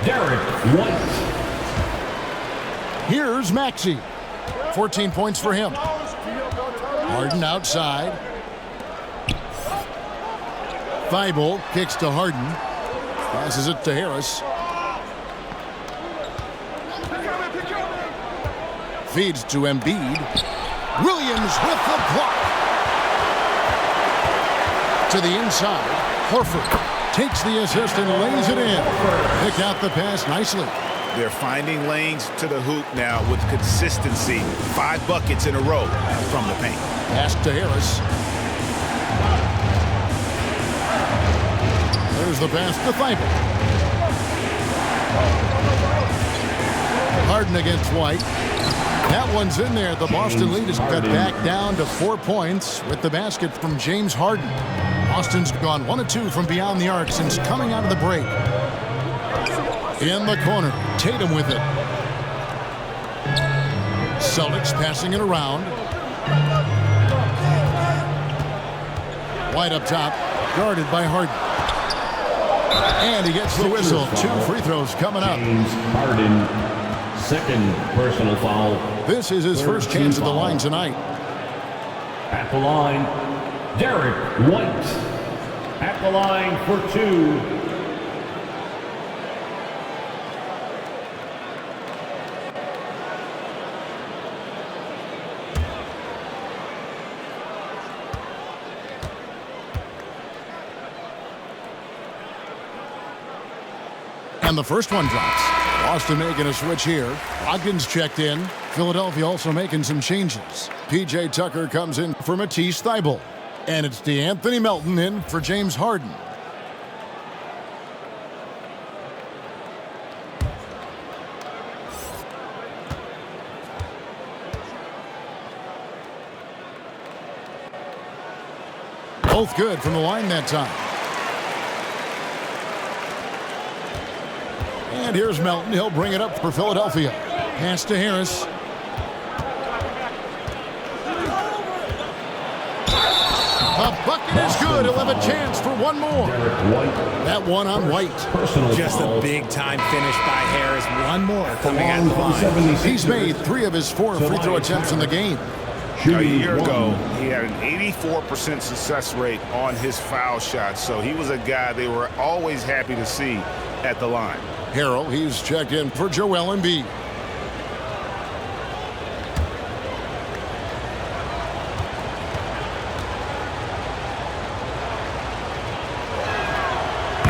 F: Derek White.
A: Here's Maxey. 14 points for him. Harden outside. Thibault kicks to Harden. Passes it to Harris. Feeds to Embiid. Williams with the block. To the inside. Horford takes the assist and lays it in. Picked out the pass nicely.
C: They're finding lanes to the hoop now with consistency. 5 buckets in a row from the paint.
A: Pass to Harris. There's the pass to Thibault. Harden against White. That one's in there. The Boston lead is cut back down to 4 points with the basket from James Harden. Boston's gone 1 of 2 from beyond the arc since coming out of the break. In the corner, Tatum with it. Celtics passing it around. White up top, guarded by Harden. And he gets the whistle. 2 free throws coming up.
F: James Harden, second personal foul.
A: This is his first chance at the line tonight.
F: At the line, Derek White. At the line for 2.
A: And the first one drops. Boston making a switch here. Brogdon's checked in. Philadelphia also making some changes. P.J. Tucker comes in for Matisse Thybulle. And it's DeAnthony Melton in for James Harden. Both good from the line that time. And here's Melton. He'll bring it up for Philadelphia. Pass to Harris. The bucket is good. He'll have a chance for one more. That one on White.
D: Just a big-time finish by Harris. One more coming at the line.
A: He's made 3 of his 4 free throw attempts in the game.
C: A year ago, he had an 84% success rate on his foul shots, so he was a guy they were always happy to see at the line.
A: Harrell, he's checked in for Joel Embiid.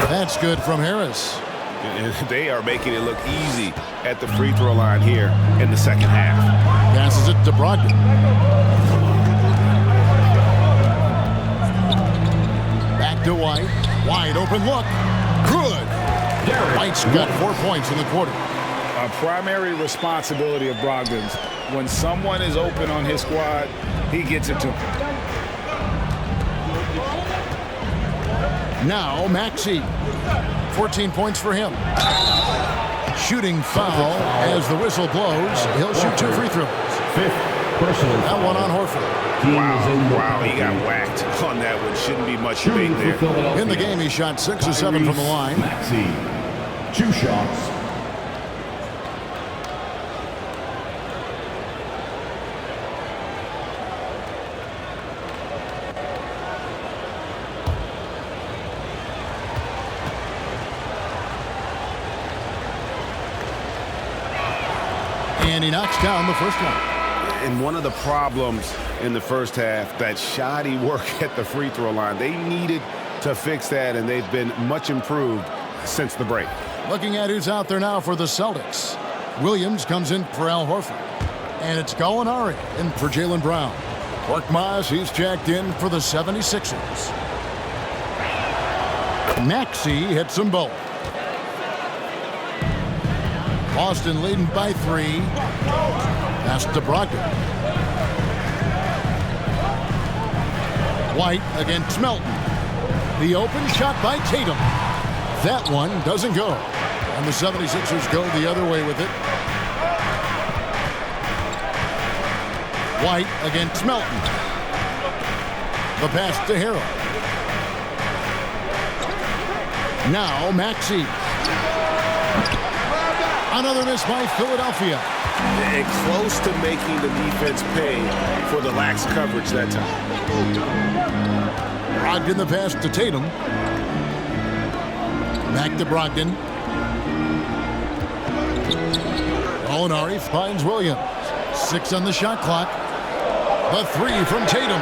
A: That's good from Harris.
C: And they are making it look easy at the free throw line here in the second half.
A: Passes it to Brogdon. Back to White. Wide open look. Good. White's got 4 points in the quarter.
C: A primary responsibility of Brogdon's. When someone is open on his squad, he gets it to him.
A: Now Maxey. 14 points for him. Shooting foul as the whistle blows. He'll shoot 2 free throws. That one on Horford.
C: Wow, he got whacked on that one. Shouldn't be much debate there.
A: In the game, he shot 6 or 7 from the line.
F: Maxey, 2 shots.
A: And he knocks down the first one.
C: And one of the problems in the first half, that shoddy work at the free throw line. They needed to fix that, and they've been much improved since the break.
A: Looking at who's out there now for the Celtics. Williams comes in for Al Horford. And it's Gallinari in for Jaylen Brown. Korkmaz, he's checked in for the 76ers. Maxey hits them both. Boston leading by 3. Pass to Brogdon. White against Melton. The open shot by Tatum. That one doesn't go. And the 76ers go the other way with it. White against Melton. The pass to Harrell. Now Maxey. Another miss by Philadelphia.
C: And close to making the defense pay for the lax coverage that time.
A: Brogdon the pass to Tatum. Back to Brogdon. Gallinari finds Williams. 6 on the shot clock. The 3 from Tatum.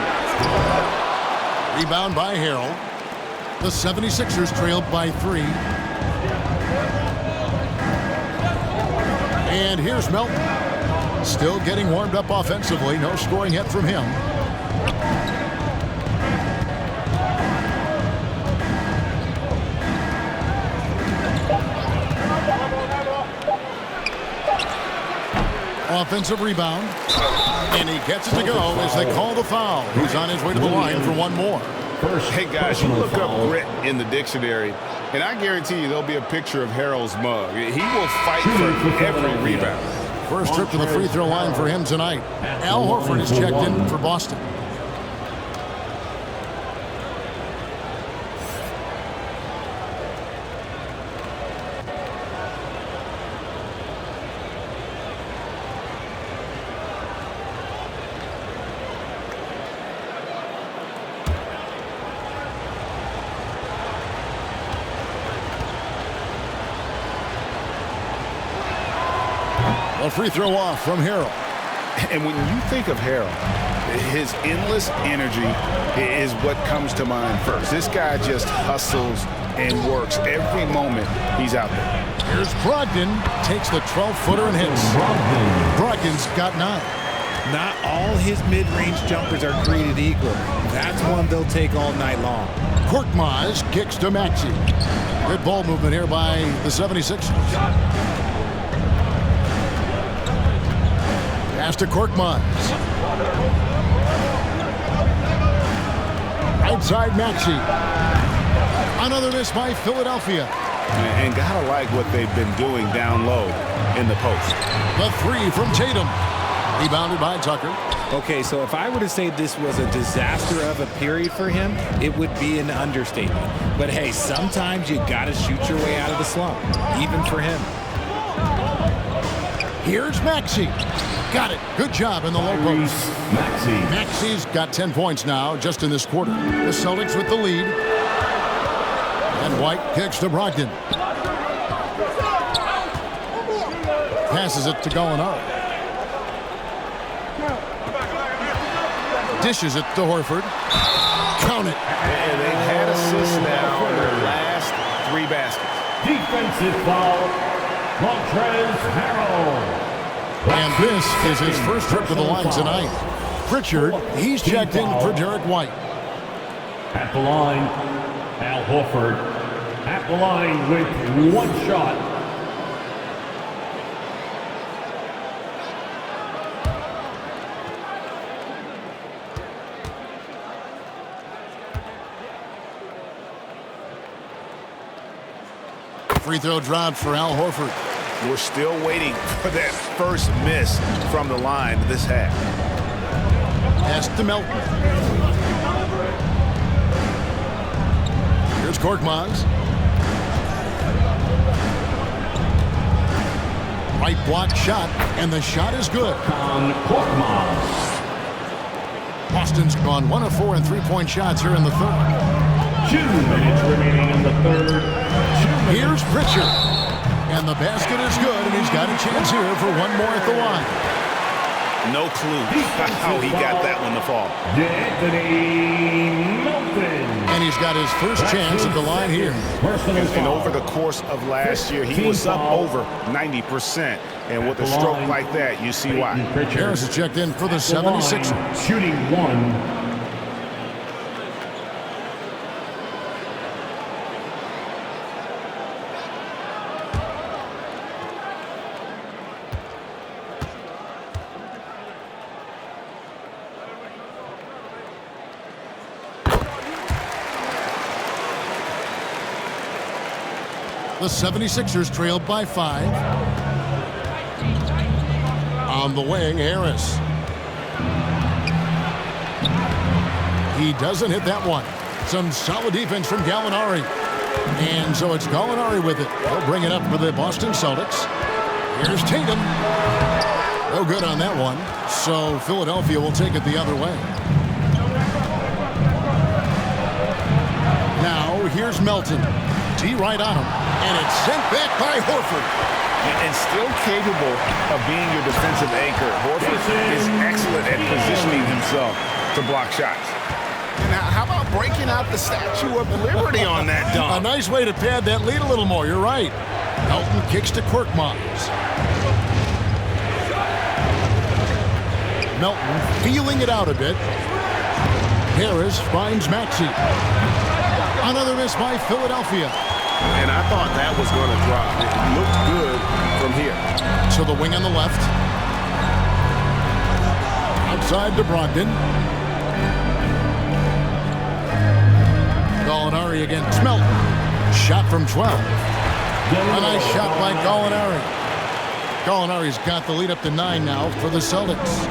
A: Rebound by Harrell. The 76ers trailed by 3. And here's Melton. Still getting warmed up offensively. No scoring hit from him. Offensive rebound. And he gets it to go as they call the foul. He's on his way to the line for one more.
C: Hey, guys, you look up grit in the dictionary, and I guarantee you there'll be a picture of Harrell's mug. He will fight for every rebound.
A: First trip to the free throw line for him tonight. Al Horford is checked in for Boston. A free throw off from Harrell.
C: And when you think of Harrell, his endless energy is what comes to mind first. This guy just hustles and works every moment he's out there.
A: Here's Brogdon. Takes the 12-footer and hits. Brogdon's got 9.
D: Not all his mid-range jumpers are created equal. That's one they'll take all night long.
A: Korkmaz kicks to Maxey. Good ball movement here by the 76ers. Pass to Korkmaz. Right side, Maxey. Another miss by Philadelphia.
C: And gotta like what they've been doing down low in the post.
A: The three from Tatum. Rebounded by Tucker.
D: Okay, so if I were to say this was a disaster of a period for him, it would be an understatement. But hey, sometimes you gotta shoot your way out of the slump, even for him.
A: Here's Maxey. Got it. Good job in the low post. Maxey's got 10 points now just in this quarter. The Celtics with the lead. And White kicks to Brogdon. Passes it to Gallinari. Dishes it to Horford. Count it.
C: And they've had assists now in their last 3 baskets.
F: Defensive foul, Montrezl Harrell.
A: And this is his first trip to the line tonight. Pritchard, he's checked in for Derek White.
F: At the line, Al Horford. At the line with 1 shot.
A: Free throw dropped for Al Horford.
C: We're still waiting for that first miss from the line this half.
A: Pass to Melton. Here's Korkmaz. Right block shot, and the shot is good.
F: On Korkmaz.
A: Boston's gone 1 of 4 in 3-point shots here in the third.
F: 2 minutes remaining in the third.
A: Here's Pritchard. And the basket is good, and he's got a chance here for 1 more at the line.
C: No clue how he got that one to fall.
F: Anthony Melton.
A: And he's got his first chance at the line here.
C: And over the course of last year, he was up over 90%. And with a stroke like that, you see why.
A: Harris is checked in for the 76ers.
F: Shooting 1.
A: The 76ers trailed by 5. On the wing, Harris. He doesn't hit that one. Some solid defense from Gallinari. And so it's Gallinari with it. He'll bring it up for the Boston Celtics. Here's Tatum. No good on that one. So Philadelphia will take it the other way. Now here's Melton. D right on him. And it's sent back by Horford.
C: And still capable of being your defensive anchor. Horford is excellent at positioning himself to block shots. And how about breaking out the Statue of Liberty on that dunk?
A: A nice way to pad that lead a little more. You're right. Melton kicks to Korkmaz. Melton feeling it out a bit. Harris finds Maxey. Another miss by Philadelphia.
C: And I thought that was going to drop. It looked good from here.
A: So the wing on the left. Outside to Brogdon. Gallinari against Melton. Shot from 12. A nice shot by Gallinari. Gallinari's got the lead up to 9 now for the Celtics.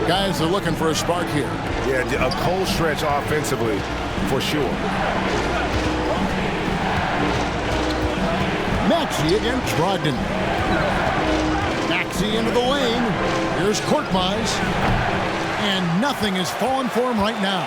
A: Guys are looking for a spark here.
C: Yeah, a cold stretch offensively for sure.
A: Maxey against Brogdon. Maxey into the lane. Here's Korkmaz. And nothing is falling for him right now.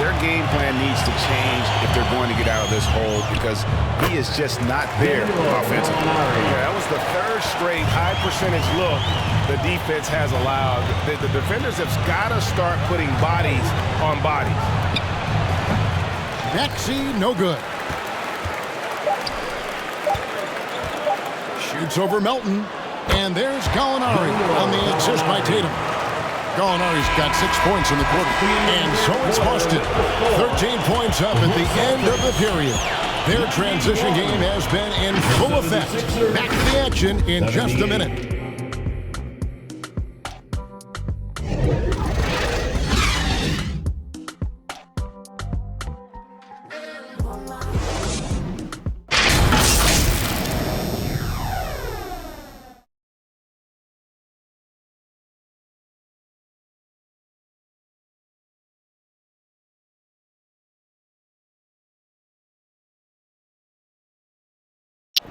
C: Their game plan needs to change if they're going to get out of this hole because he is just not there offensively. Yeah, that was the 3rd straight high percentage look the defense has allowed. The defenders have got to start putting bodies on bodies.
A: Maxey, no good. Shoots over Melton. And there's Gallinari on the assist by Tatum. Gallinari's got 6 points in the quarter. And so it's Boston. 13 points up at the end of the period. Their transition game has been in full effect. Back to the action in just a minute.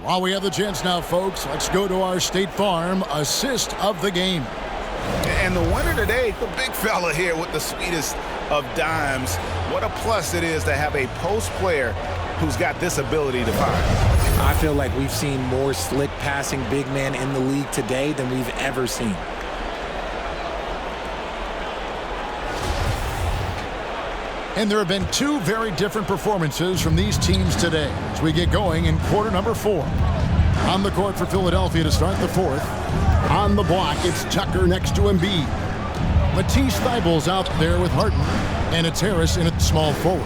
A: While we have the chance now, folks, let's go to our State Farm assist of the game.
C: And the winner today, the big fella here with the sweetest of dimes. What a plus it is to have a post player who's got this ability to find.
D: I feel like we've seen more slick passing big men in the league today than we've ever seen.
A: And there have been two very different performances from these teams today as we get going in quarter number 4. On the court for Philadelphia to start the fourth. On the block, it's Tucker next to Embiid. Matisse Thybulle's out there with Harden, and it's Harris in at small forward.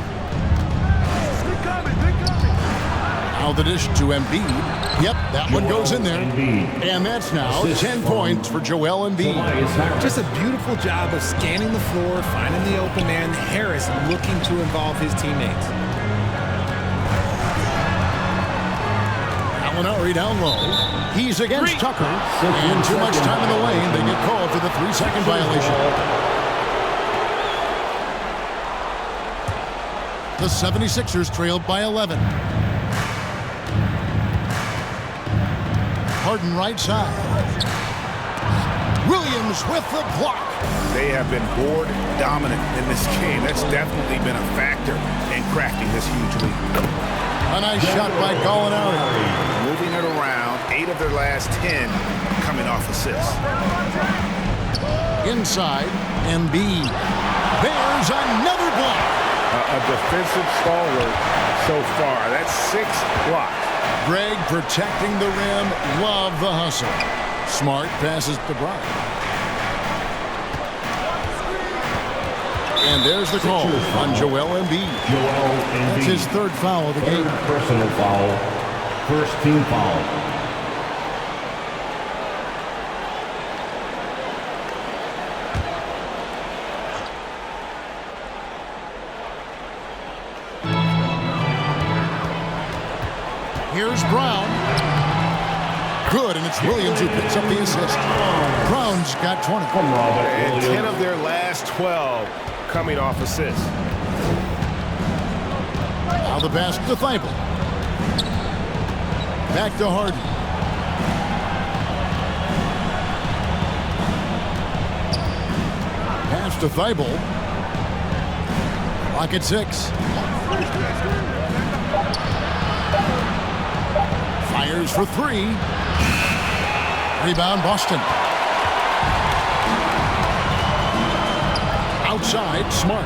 A: Now the dish to Embiid. Yep, that one goes in there. And that's now 10 points for Joel Embiid.
D: Just a beautiful job of scanning the floor, finding the open man. Harris looking to involve his teammates.
A: Gallinari down low. He's against Tucker. And too much time in the lane. They get called for the 3-second violation. The 76ers trailed by 11. Harden right side. Williams with the block.
C: They have been board dominant in this game. That's definitely been a factor in cracking this huge lead.
A: A nice shot by Gallinari.
C: Moving it around, 8 of their last 10 coming off assists.
A: Inside, Embiid. There's another block.
C: A defensive stalwart so far. That's 6 blocks.
A: Greg protecting the rim. Love the hustle. Smart passes to Bryant. And there's the call on Joel Embiid. That's his third foul of the game.
F: Personal foul. First team foul.
A: Here's Brown. Good, and it's Williams who picks up the assist. Brown's got 20.
C: And 10 of their last 12 coming off assists.
A: Now the pass to Thibault. Back to Harden. Pass to Thibault. Clock at 6. Fires for 3. Rebound Boston. Outside, Smart.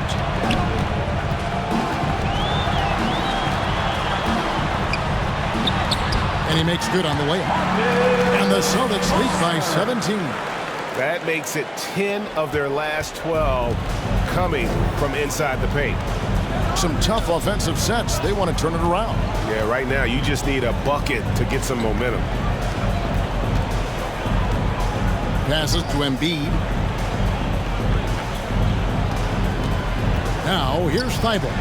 A: And he makes good on the layup. And the Celtics lead by 17.
C: That makes it 10 of their last 12 coming from inside the paint.
A: Some tough offensive sets. They want to turn it around.
C: Yeah, right now you just need a bucket to get some momentum.
A: Passes to Embiid. Now here's Thibault.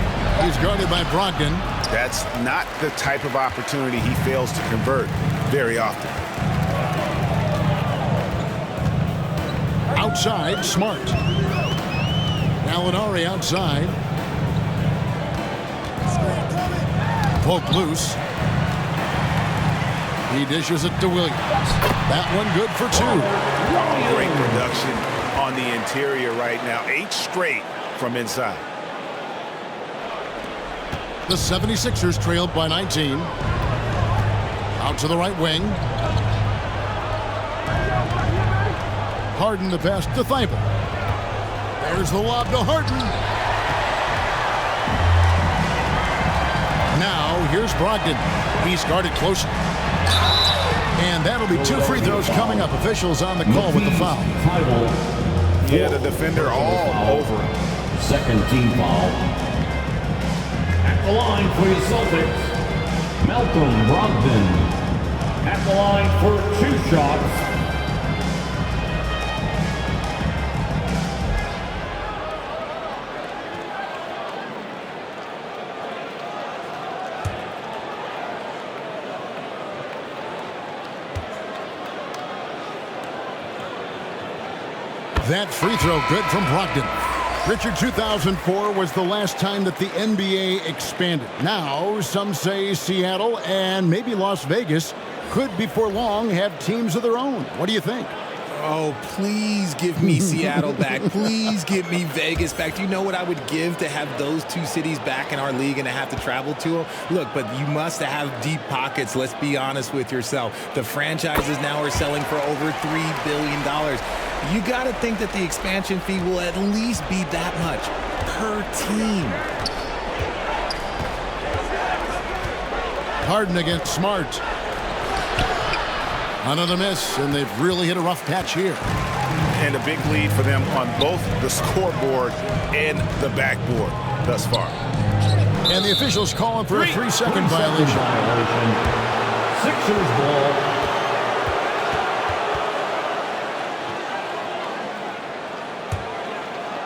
A: He's guarded by Brogdon.
C: That's not the type of opportunity he fails to convert very often.
A: Outside, Smart. Gallinari outside. Poke loose. He dishes it to Williams. That one good for 2.
C: Great production on the interior right now. 8 straight from inside.
A: The 76ers trailed by 19. Out to the right wing. Harden the pass to Thibault. There's the lob to Harden. Now here's Brogdon. He's guarded closely. And that'll be 2 free throws coming up. Officials on the call with the foul.
C: Yeah, the defender all over him.
F: Second team foul. At the line for the Celtics, Malcolm Brogdon. At the line for 2 shots.
A: That free throw good from Brogdon. Richard, 2004 was the last time that the NBA expanded. Now, some say Seattle and maybe Las Vegas could, before long, have teams of their own. What do you think?
D: Oh, please give me Seattle back. Please give me Vegas back. Do you know what I would give to have those two cities back in our league and to have to travel to them? Look, but you must have deep pockets. Let's be honest with yourself. The franchises now are selling for over $3 billion. You got to think that the expansion fee will at least be that much per team.
A: Harden against Smart. Another miss, and they've really hit a rough patch here.
C: And a big lead for them on both the scoreboard and the backboard thus far.
A: And the officials calling for a 3-second violation.
F: Sixers ball.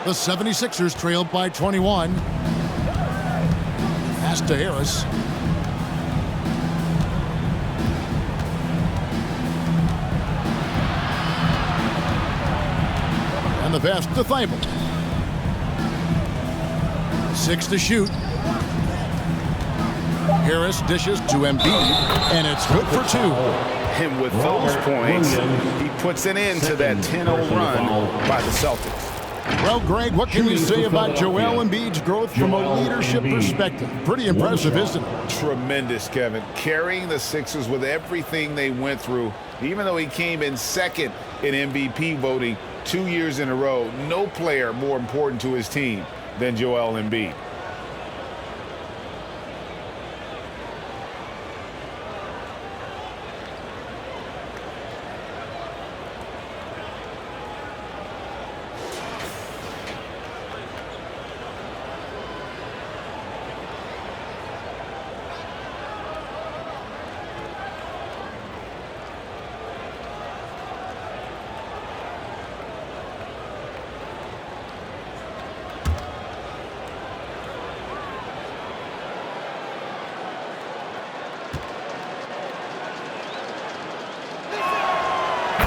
A: The 76ers trailed by 21. Pass to Harris. And the pass to Thibault. 6 to shoot. Harris dishes to Embiid, and it's good for 2.
C: And with those points, he puts an end to that 10-0 run by the Celtics.
A: Well, Greg, what can you say about Joel Embiid's growth from a leadership perspective? Pretty impressive, isn't it?
C: Tremendous, Kevin. Carrying the Sixers with everything they went through, even though he came in second in MVP voting 2 years in a row, no player more important to his team than Joel Embiid.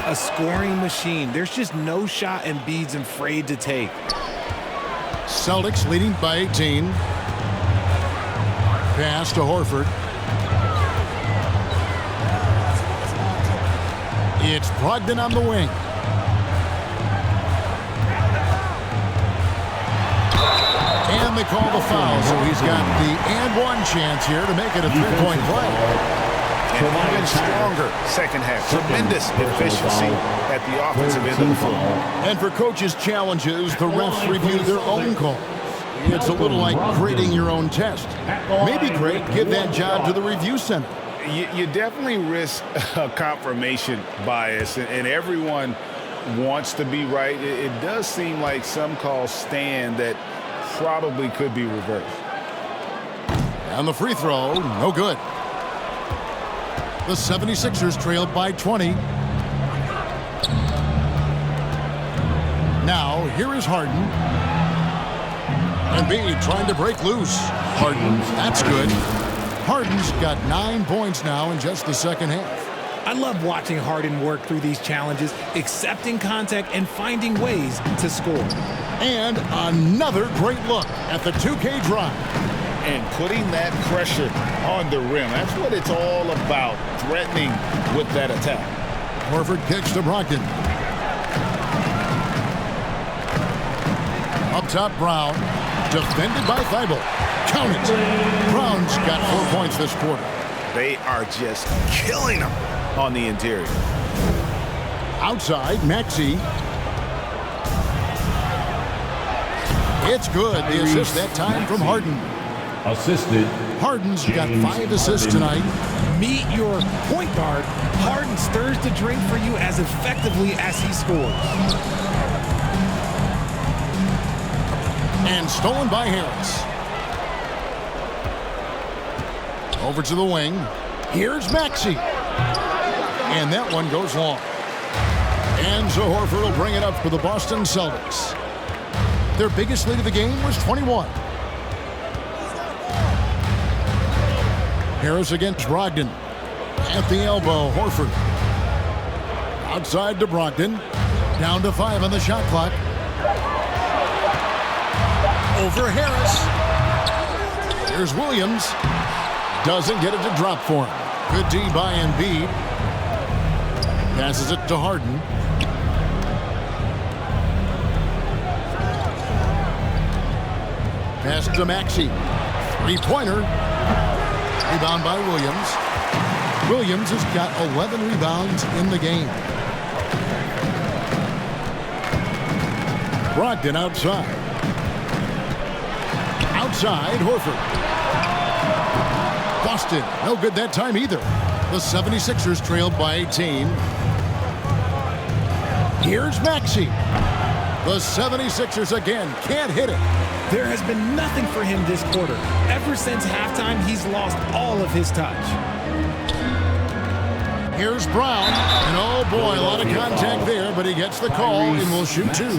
D: A scoring machine. There's just no shot Embiid's afraid to take.
A: Celtics leading by 18. Pass to Horford. It's Brogdon on the wing. And they call the foul, so he's got the and one chance here to make it a three-point play.
C: And even stronger second half. Tremendous efficiency at the offensive end of the floor.
A: And for coaches' challenges, the refs review their own calls. It's a little like grading your own test. Maybe great, give that job to the review center.
C: You definitely risk a confirmation bias, and everyone wants to be right. It does seem like some calls stand that probably could be reversed.
A: And the free throw, no good. The 76ers trailed by 20. Now, here is Harden. Embiid trying to break loose. Harden, that's good. Harden's got 9 points now in just the second half.
D: I love watching Harden work through these challenges, accepting contact and finding ways to score.
A: And another great look at the 2K drive.
C: And putting that pressure on the rim. That's what it's all about, threatening with that attack.
A: Horford kicks to Brogdon. Up top, Brown. Defended by Thibault. Count it. Brown's got 4 points this quarter.
C: They are just killing them on the interior.
A: Outside, Maxey. It's good. The assist that time from Harden.
F: Assisted.
A: Harden's got 5 assists tonight.
D: Meet your point guard. Harden stirs the drink for you as effectively as he scores.
A: And stolen by Harris. Over to the wing. Here's Maxey. And that one goes long. And so Horford will bring it up for the Boston Celtics. Their biggest lead of the game was 21. Harris against Brogdon. At the elbow, Horford. Outside to Brogdon. Down to 5 on the shot clock. over Harris. Here's Williams. Doesn't get it to drop for him. Good D by Embiid. Passes it to Harden. Pass to Maxey. Three-pointer. Rebound by Williams. Williams has got 11 rebounds in the game. Brogdon outside. Outside, Horford. Boston, no good that time either. The 76ers trailed by 18. Here's Maxey. The 76ers again can't hit it.
D: There has been nothing for him this quarter. Ever since halftime, he's lost all of his touch.
A: Here's Brown. And oh boy, a lot of contact there, but he gets the call and will shoot two.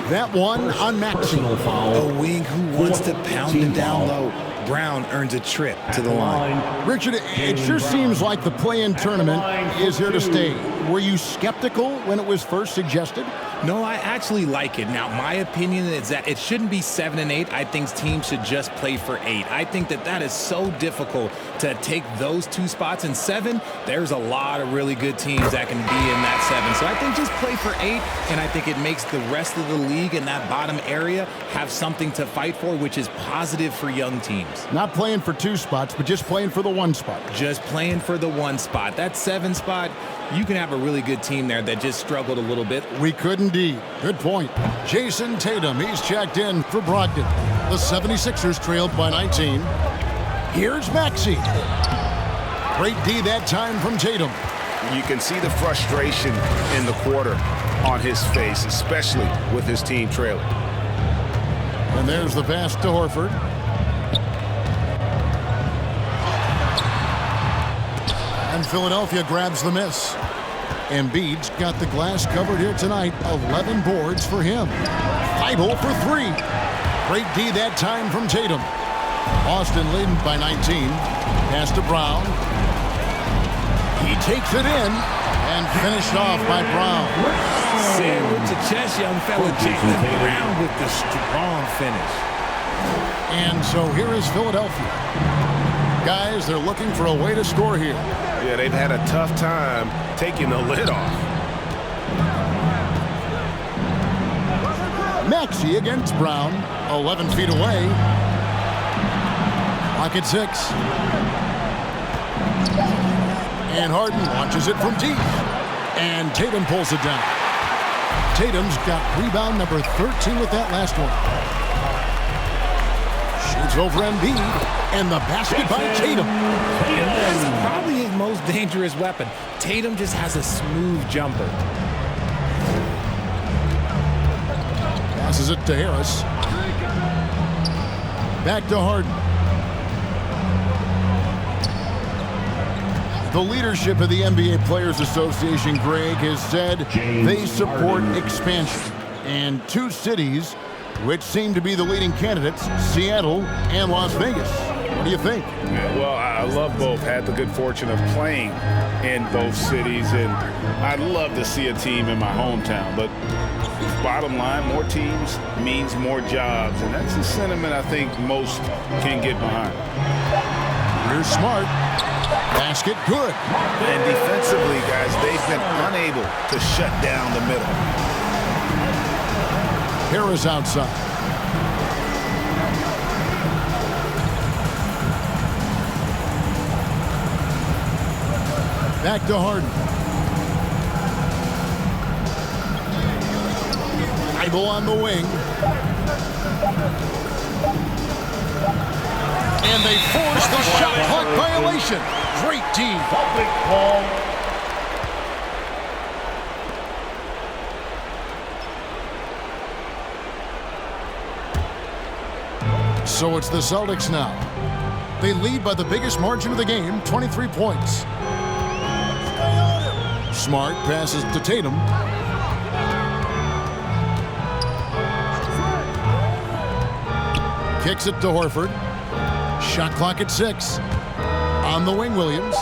A: That one on Maxey.
D: A wing who wants to pound it down low. Brown earns a trip to the line.
A: Richard, it sure seems like the play-in tournament is here to stay. Were you skeptical when it was first suggested?
D: No, I actually like it. Now, my opinion is that it shouldn't be 7 and 8. I think teams should just play for 8. I think that is so difficult to take those two spots. In 7, there's a lot of really good teams that can be in that 7. So I think just play for 8, and I think it makes the rest of the league in that bottom area have something to fight for, which is positive for young teams.
A: Not playing for 2 spots, but just playing for the 1 spot.
D: Just playing for the 1 spot. That 7 spot, you can have a really good team there that just struggled a little bit.
A: We could indeed. Good point. Jason Tatum, he's checked in for Brogdon. The 76ers trailed by 19. Here's Maxey. Great D that time from Tatum.
C: You can see the frustration in the quarter on his face, especially with his team trailing.
A: And there's the pass to Horford. And Philadelphia grabs the miss. Embiid's got the glass covered here tonight. 11 boards for him. Thibault for 3. Great D that time from Tatum. Boston leading by 19. Pass to Brown. He takes it in and finished off by Brown.
D: Sandwich to chest, young fella. Jaylen Brown with the strong finish.
A: And so here is Philadelphia. Guys, they're looking for a way to score here.
C: Yeah, they've had a tough time taking the lid off.
A: Maxey against Brown, 11 feet away. Clock at 6. And Harden launches it from deep. And Tatum pulls it down. Tatum's got rebound number 13 with that last one. Shoots over Embiid. And the basket by Tatum.
D: That's probably his most dangerous weapon. Tatum just has a smooth jumper.
A: Passes it to Harris. Back to Harden. The leadership of the NBA Players Association, Greg, has said they support expansion. And 2 cities which seem to be the leading candidates, Seattle and Las Vegas. What do you think?
C: Well, I love both. Had the good fortune of playing in both cities, and I'd love to see a team in my hometown. But bottom line, more teams means more jobs, and that's the sentiment I think most can get behind.
A: Here's Smart. Basket good.
C: And defensively, guys, they've been unable to shut down the middle.
A: Harris outside. Back to Harden. Thibault on the wing. And they force the shot clock violation. Great D.
F: Public call.
A: So it's the Celtics now. They lead by the biggest margin of the game, 23 points. Smart passes to Tatum. Kicks it to Horford. Shot clock at 6. On the wing, Williams.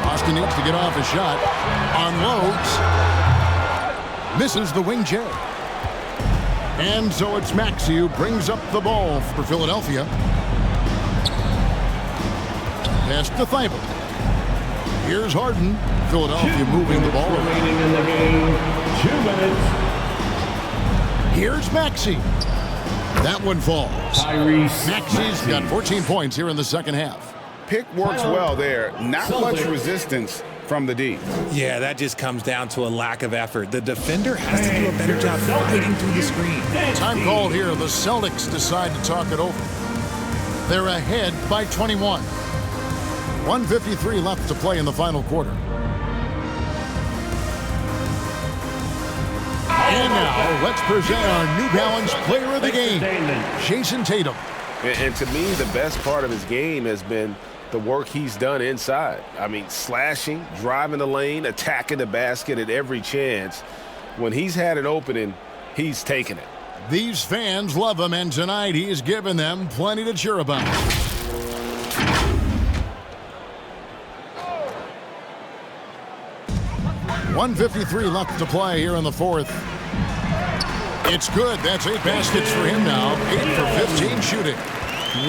A: Austin needs to get off a shot. Unloads. Misses the wing J. And so it's Maxey who brings up the ball for Philadelphia. Pass to Thibault. Here's Harden. Philadelphia moving the ball.
F: Remaining in the game, 2 minutes.
A: Here's Maxey. That one falls. Maxey's got 14 points here in the second half.
C: Pick works well there. Not much resistance from the D.
D: Yeah, that just comes down to a lack of effort. The defender has to do a better job fighting through the screen.
A: Time called here. The Celtics decide to talk it over. They're ahead by 21. 1:53 left to play in the final quarter. And now, let's present our New Balance Player of the Game, Jason Tatum.
C: And to me, the best part of his game has been the work he's done inside. I mean, slashing, driving the lane, attacking the basket at every chance. When he's had an opening, he's taken it.
A: These fans love him, and tonight he's given them plenty to cheer about. .153 left to play here in the fourth. It's good. That's 8 baskets for him now. 8 for 15 shooting.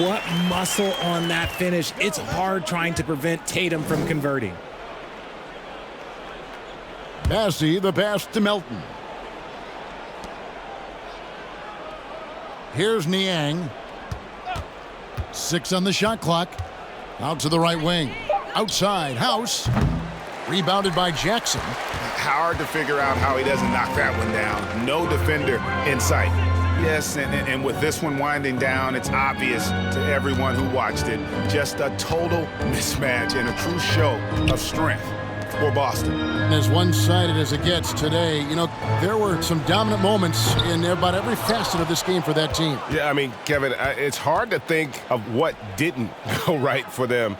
D: What muscle on that finish. It's hard trying to prevent Tatum from converting.
A: Massey, the pass to Melton. Here's Niang. 6 on the shot clock. Out to the right wing. Outside, House. Rebounded by Jackson.
C: Hard to figure out how he doesn't knock that one down. No defender in sight. Yes, and with this one winding down, it's obvious to everyone who watched it. Just a total mismatch and a true show of strength for Boston.
A: As one-sided as it gets today, you know, there were some dominant moments in about every facet of this game for that team.
C: Yeah, I mean, Kevin, it's hard to think of what didn't go right for them.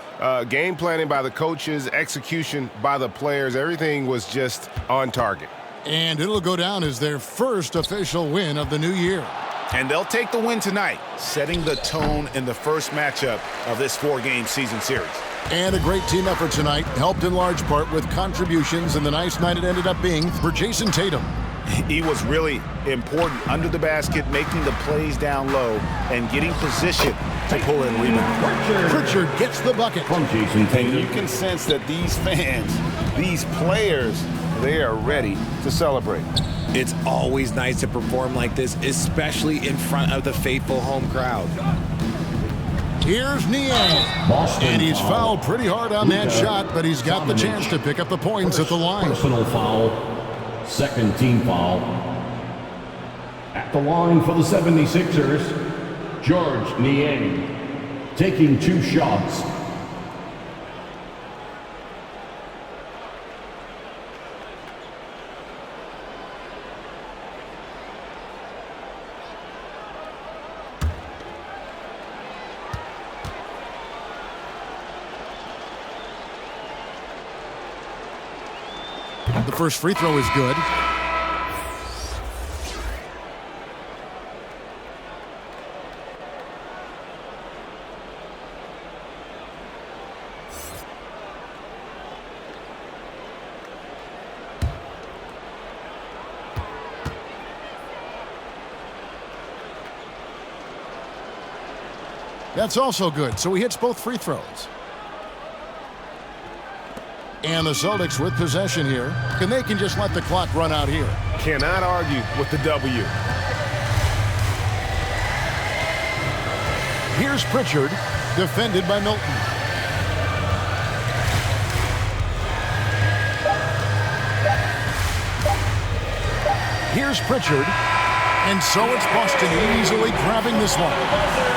C: Game planning by the coaches, execution by the players, everything was just on target.
A: And it'll go down as their first official win of the new year.
C: And they'll take the win tonight, setting the tone in the first matchup of this 4-game season series.
A: And a great team effort tonight, helped in large part with contributions, and the nice night it ended up being for Jason Tatum.
C: He was really important under the basket, making the plays down low and getting position to pull in rebound.
A: Pritchard gets the bucket.
F: From Jason Tatum.
C: And you can sense that these fans, these players, they are ready to celebrate.
D: It's always nice to perform like this, especially in front of the faithful home crowd.
A: Here's Niang. And he's fouled pretty hard on that shot, but he's got the chance to pick up the points at the line.
F: Personal foul. Second team foul. At the line for the 76ers, George Niang. Taking 2 shots.
A: The first free throw is good. That's also good, so he hits both free throws. And the Celtics with possession here, and they can just let the clock run out here.
C: Cannot argue with the W.
A: Here's Pritchard, defended by Milton. Here's Pritchard, and so it's Boston easily grabbing this one.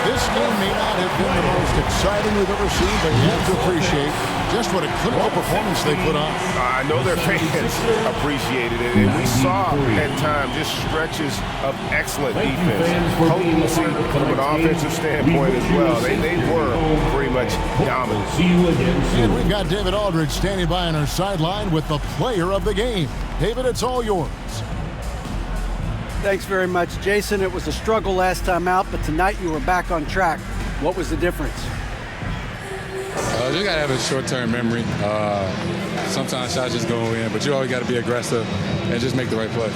A: This game may not have been the most exciting we've ever seen, but you have to appreciate just what a clinical performance they put on.
C: I know their fans appreciated it, and we saw at times just stretches of excellent defense. Potency from an offensive standpoint as well. They were pretty much dominant.
A: And we've got David Aldridge standing by on our sideline with the player of the game. David, it's all yours.
B: Thanks very much, Jason. It was a struggle last time out, but tonight you were back on track. What was the difference?
G: You gotta have a short-term memory. Sometimes shots just go in, but you always got to be aggressive and just make the right play.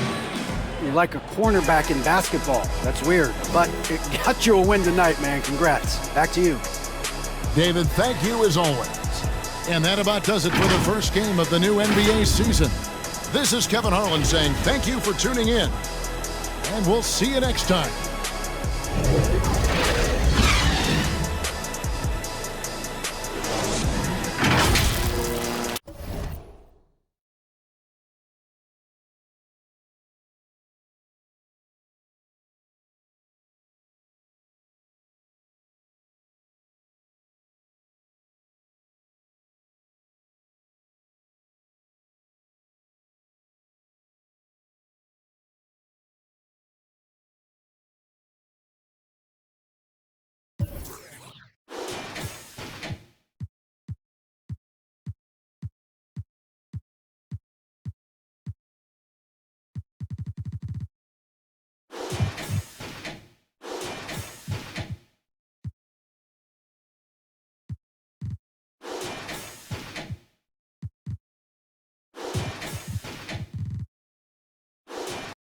B: You You're like a cornerback in basketball. That's weird, but it got you a win tonight, man. Congrats. Back to you.
A: David, thank you as always. And that about does it for the first game of the new NBA season. This is Kevin Harlan saying thank you for tuning in, and we'll see you next time.